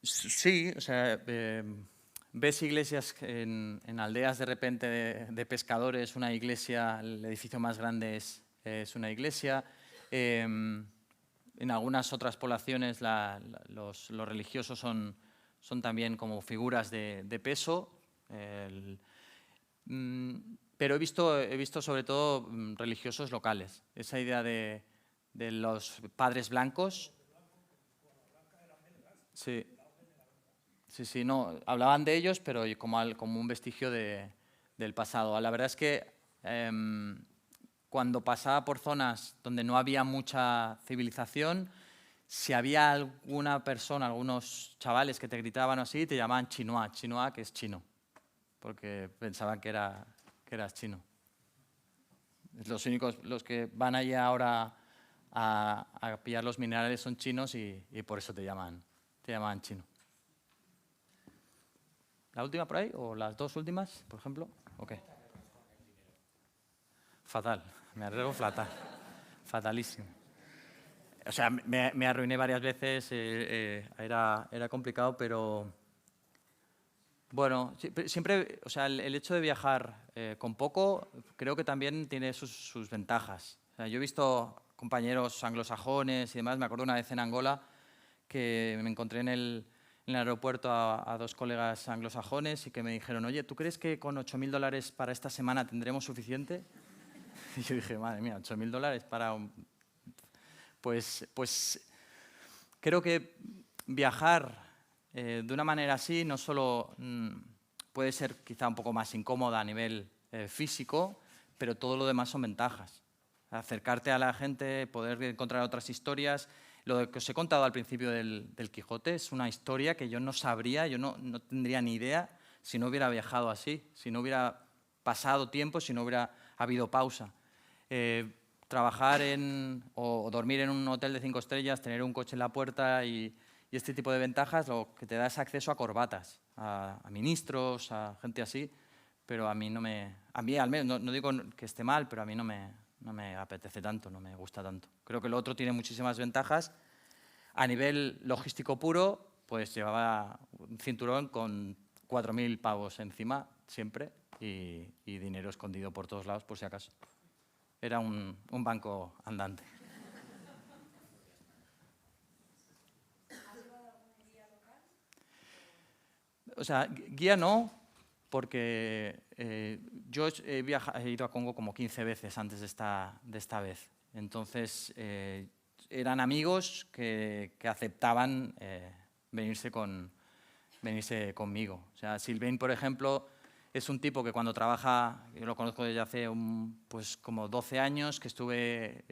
Sí, o sea, ves iglesias en aldeas de repente de pescadores, una iglesia, el edificio más grande es una iglesia. En algunas otras poblaciones los religiosos son también como figuras de peso. Pero he visto sobre todo religiosos locales. Esa idea de los padres blancos. Sí. Sí, no, hablaban de ellos, pero como un vestigio del pasado. La verdad es que cuando pasaba por zonas donde no había mucha civilización, si había alguna persona, algunos chavales que te gritaban así, te llamaban chinois, chinois que es chino, porque pensaban que eras chino. Los únicos, los que van allí ahora a pillar los minerales son chinos y por eso te llamaban chino. ¿La última por ahí? ¿O las dos últimas, por ejemplo? Ok. Fatal. Me arriesgo fatal. Fatalísimo. O sea, me arruiné varias veces. Era complicado, pero... Bueno, siempre... O sea, el hecho de viajar con poco creo que también tiene sus ventajas. O sea, yo he visto compañeros anglosajones y demás. Me acuerdo una vez en Angola que me encontré en el aeropuerto a 2 colegas anglosajones y que me dijeron, oye, ¿tú crees que con $8.000 para esta semana tendremos suficiente? Y yo dije, madre mía, $8.000 para un... Pues creo que viajar de una manera así no solo puede ser quizá un poco más incómoda a nivel físico, pero todo lo demás son ventajas. Acercarte a la gente, poder encontrar otras historias. Lo que os he contado al principio del Quijote es una historia que yo no sabría, yo no tendría ni idea si no hubiera viajado así, si no hubiera pasado tiempo, si no hubiera habido pausa. Trabajar o dormir en un hotel de 5 estrellas, tener un coche en la puerta y este tipo de ventajas, lo que te da es acceso a corbatas, a ministros, a gente así, pero a mí al menos, no digo que esté mal, pero a mí no me apetece tanto, no me gusta tanto. Creo que lo otro tiene muchísimas ventajas. A nivel logístico puro, pues llevaba un cinturón con 4.000 pavos encima, siempre, y dinero escondido por todos lados, por si acaso. Era un banco andante. ¿Has llevado alguna guía local? O sea, guía no, porque yo he ido a Congo como 15 veces antes de esta vez. Entonces, eran amigos que aceptaban venirse conmigo. O sea, Sylvain, por ejemplo, es un tipo que cuando trabaja, yo lo conozco desde hace pues como 12 años, que estuve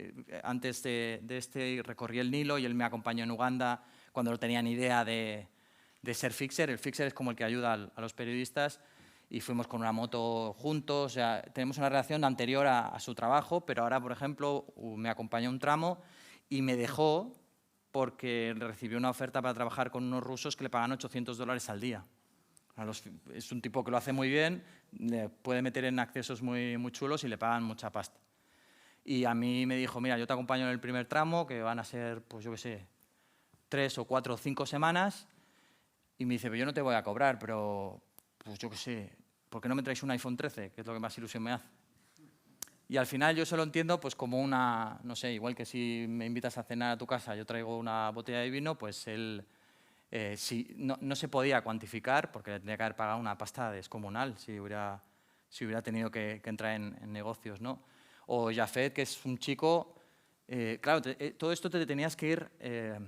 antes de este, recorrí el Nilo y él me acompañó en Uganda cuando no tenía ni idea de ser fixer. El fixer es como el que ayuda a los periodistas, y fuimos con una moto juntos. O sea, tenemos una relación anterior a su trabajo, pero ahora, por ejemplo, me acompañó un tramo y me dejó porque recibió una oferta para trabajar con unos rusos que le pagan $800 al día. Es un tipo que lo hace muy bien, le puede meter en accesos muy, muy chulos y le pagan mucha pasta. Y a mí me dijo, mira, yo te acompaño en el primer tramo, que van a ser, pues yo qué sé, 3 o 4 o 5 semanas, y me dice, pero yo no te voy a cobrar, pero, pues yo qué sé, ¿por qué no me traes un iPhone 13? Que es lo que más ilusión me hace. Y al final yo eso lo entiendo pues como una, no sé, igual que si me invitas a cenar a tu casa, yo traigo una botella de vino, pues él no se podía cuantificar porque le tendría que haber pagado una pasta descomunal si hubiera tenido que entrar en negocios, ¿no? O Jafet, que es un chico, claro, todo esto te tenías que ir, te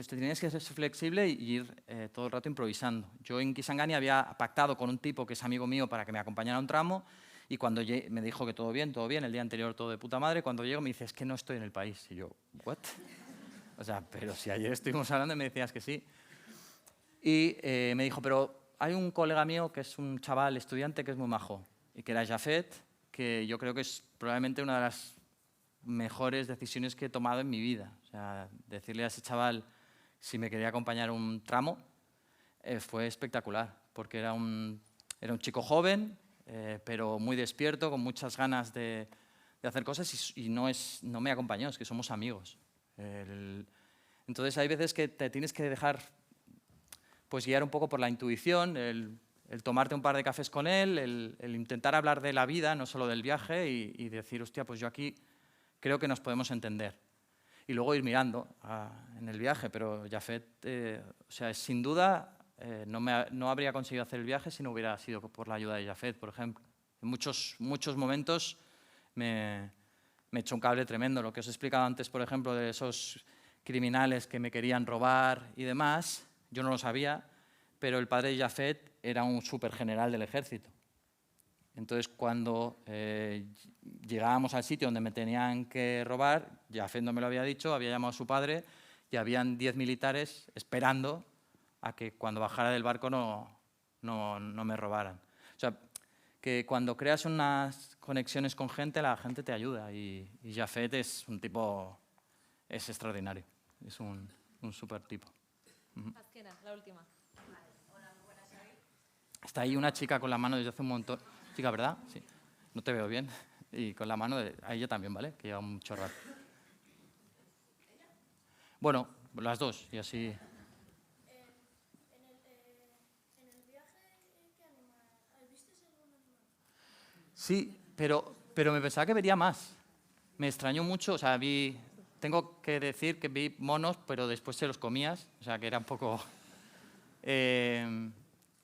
tenías que ser flexible y ir todo el rato improvisando. Yo en Kisangani había pactado con un tipo que es amigo mío para que me acompañara a un tramo y cuando me dijo que todo bien, el día anterior todo de puta madre, cuando llego me dice, es que no estoy en el país. Y yo, ¿what? O sea, pero si ayer estuvimos hablando y me decías que sí. Y me dijo, pero hay un colega mío que es un chaval estudiante que es muy majo y que era Jafet, que yo creo que es probablemente una de las mejores decisiones que he tomado en mi vida. O sea, decirle a ese chaval si me quería acompañar un tramo fue espectacular, porque era un chico joven, pero muy despierto, con muchas ganas de hacer cosas y no me acompañó, es que somos amigos. Entonces hay veces que te tienes que dejar pues, guiar un poco por la intuición, el tomarte un par de cafés con él, el intentar hablar de la vida, no solo del viaje, y decir, hostia, pues yo aquí creo que nos podemos entender. Y luego ir mirando en el viaje, pero Jafet, o sea, sin duda no habría conseguido hacer el viaje si no hubiera sido por la ayuda de Jafet, por ejemplo. En muchos momentos me echó un cable tremendo. Lo que os he explicado antes, por ejemplo, de esos criminales que me querían robar y demás, yo no lo sabía, pero el padre de Jafet era un supergeneral del ejército. Entonces, cuando llegábamos al sitio donde me tenían que robar, Jafet no me lo había dicho, había llamado a su padre y habían 10 militares esperando a que cuando bajara del barco no me robaran. O sea, que cuando creas unas conexiones con gente, la gente te ayuda y Jafet es un tipo, es extraordinario, es un súper tipo. Azkena, la última. Está ahí una chica con la mano desde hace un montón. Chica, ¿verdad? Sí. No te veo bien. Y con la mano a ella también, ¿vale? Que lleva mucho rato. Bueno, las dos, y así. En el viaje, ¿qué animal? ¿Viste algún animal? Sí, pero me pensaba que vería más. Me extrañó mucho, o sea, tengo que decir que vi monos, pero después se los comías, o sea, que era un poco...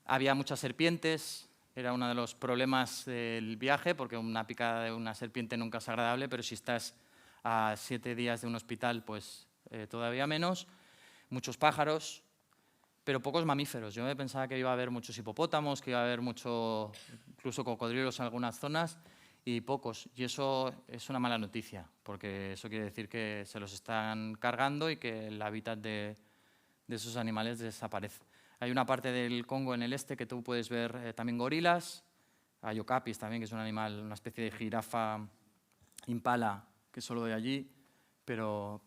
había muchas serpientes, era uno de los problemas del viaje, porque una picada de una serpiente nunca es agradable, pero si estás a 7 días de un hospital, pues todavía menos. Muchos pájaros, pero pocos mamíferos. Yo me pensaba que iba a haber muchos hipopótamos, que iba a haber incluso cocodrilos en algunas zonas, y pocos. Y eso es una mala noticia, porque eso quiere decir que se los están cargando y que el hábitat de esos animales desaparece. Hay una parte del Congo en el este que tú puedes ver también gorilas, hay okapis también, que es un animal, una especie de jirafa impala, que es solo de allí, pero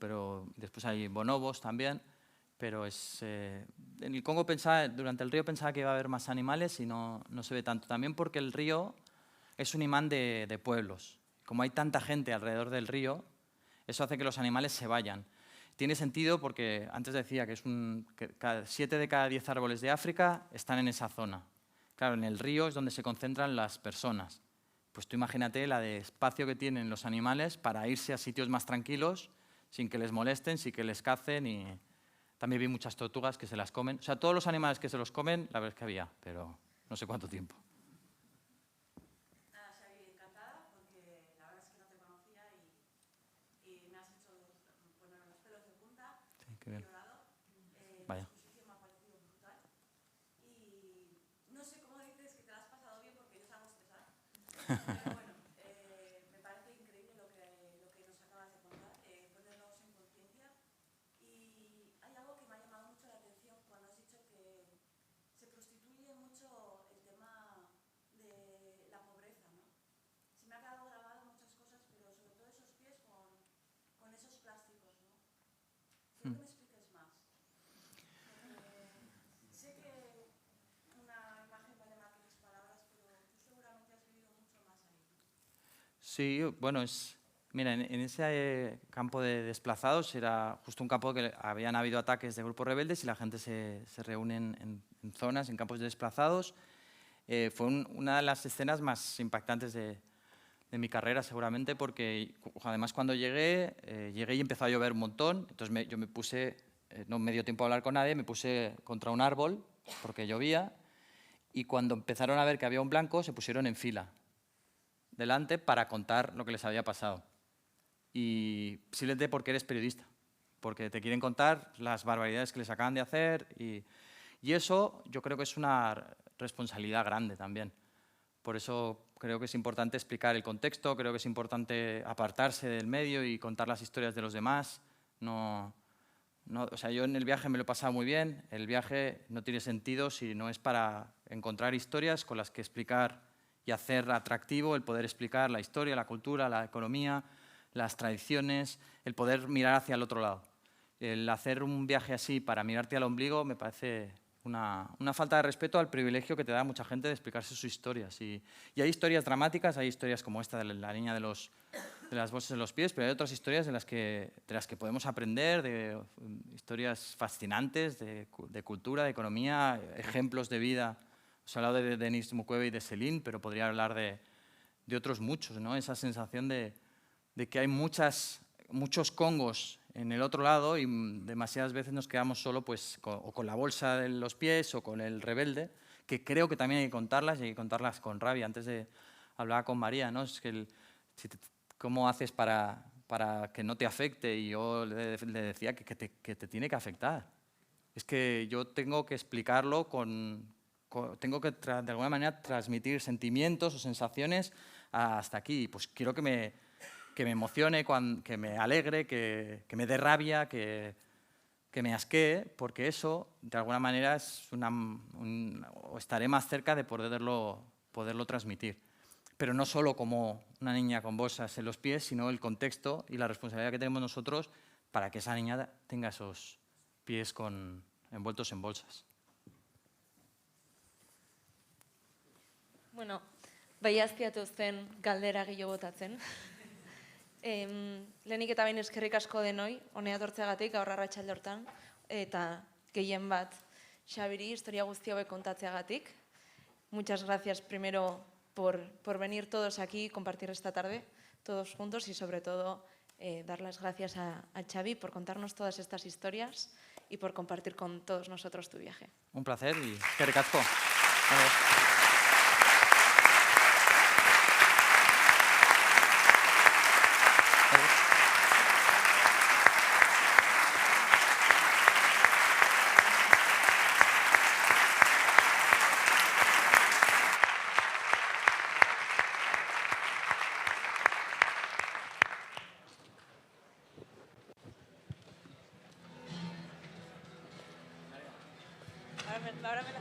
después hay bonobos también, pero en el Congo durante el río pensaba que iba a haber más animales y no se ve tanto. También porque el río es un imán de pueblos. Como hay tanta gente alrededor del río, eso hace que los animales se vayan. Tiene sentido porque antes decía que 7 de cada 10 árboles de África están en esa zona. Claro, en el río es donde se concentran las personas. Pues tú imagínate la de espacio que tienen los animales para irse a sitios más tranquilos, sin que les molesten, sin que les cacen. Y también vi muchas tortugas que se las comen. O sea, todos los animales que se los comen, la verdad es que había, pero no sé cuánto tiempo. Nada, Xavi, encantada, porque la verdad es que no te conocía y me has hecho poner los pelos de punta. Sí, qué bien. Llorado. Vaya. Tu sitio me ha parecido brutal. Y no sé cómo dices que te lo has pasado bien porque yo salgo estresada. Pero bueno, me parece increíble lo que nos acabas de contar, ponernos en conciencia. Y hay algo que me ha llamado mucho la atención cuando has dicho que se prostituye mucho el tema de la pobreza, ¿no? Se me ha quedado grabado muchas cosas, pero sobre todo esos pies con esos Quiero que me expliques más. Sé que una imagen vale más que 1000 palabras, pero tú seguramente has vivido mucho más ahí. Sí, bueno, mira, en ese campo de desplazados era justo un campo que habían habido ataques de grupos rebeldes y la gente se reúne en zonas, en campos de desplazados. Fue una de las escenas más impactantes de mi carrera, seguramente, porque además cuando llegué y empezó a llover un montón, entonces yo me puse, no me dio tiempo a hablar con nadie, me puse contra un árbol porque llovía y cuando empezaron a ver que había un blanco se pusieron en fila delante para contar lo que les había pasado. Y simplemente porque eres periodista, porque te quieren contar las barbaridades que les acaban de hacer y eso yo creo que es una responsabilidad grande también. Por eso creo que es importante explicar el contexto, creo que es importante apartarse del medio y contar las historias de los demás. O sea, yo en el viaje me lo he pasado muy bien, el viaje no tiene sentido si no es para encontrar historias con las que explicar y hacer atractivo el poder explicar la historia, la cultura, la economía, las tradiciones, el poder mirar hacia el otro lado. El hacer un viaje así para mirarte al ombligo me parece una falta de respeto al privilegio que te da mucha gente de explicarse sus historias. Y hay historias dramáticas, hay historias como esta de la niña de las bolsas en los pies, pero hay otras historias de las que podemos aprender, de historias fascinantes de cultura, de economía, ejemplos de vida. Os he hablado de Denis Mukwege y de Céline, pero podría hablar de otros muchos, ¿no? Esa sensación de que hay muchos Congos en el otro lado y demasiadas veces nos quedamos solo pues, o con la bolsa en los pies o con el rebelde, que creo que también hay que contarlas y hay que contarlas con rabia. Antes hablaba con María, ¿no? Es que ¿cómo haces para que no te afecte? Y yo le decía que te tiene que afectar. Es que yo tengo que explicarlo tengo que de alguna manera transmitir sentimientos o sensaciones hasta aquí. Pues quiero que me emocione, que me alegre, que me dé rabia, que me asquee, porque eso, de alguna manera, o estaré más cerca de poderlo transmitir. Pero no solo como una niña con bolsas en los pies, sino el contexto y la responsabilidad que tenemos nosotros para que esa niña tenga esos pies envueltos en bolsas. Bueno, bai azpiatu zen galdera gehiago botatzen. Lehenik eta behin eskerrik asko denoi, honea dortzeagatik, gaur arratsalde hortan, eta gehien bat Xabiri historia guzti hauek kontatzeagatik. Muchas gracias primero por venir todos aquí y compartir esta tarde, todos juntos, y sobre todo dar las gracias a Xavi por contarnos todas estas historias y por compartir con todos nosotros tu viaje. Un placer y eskerrik asko. Ahora me la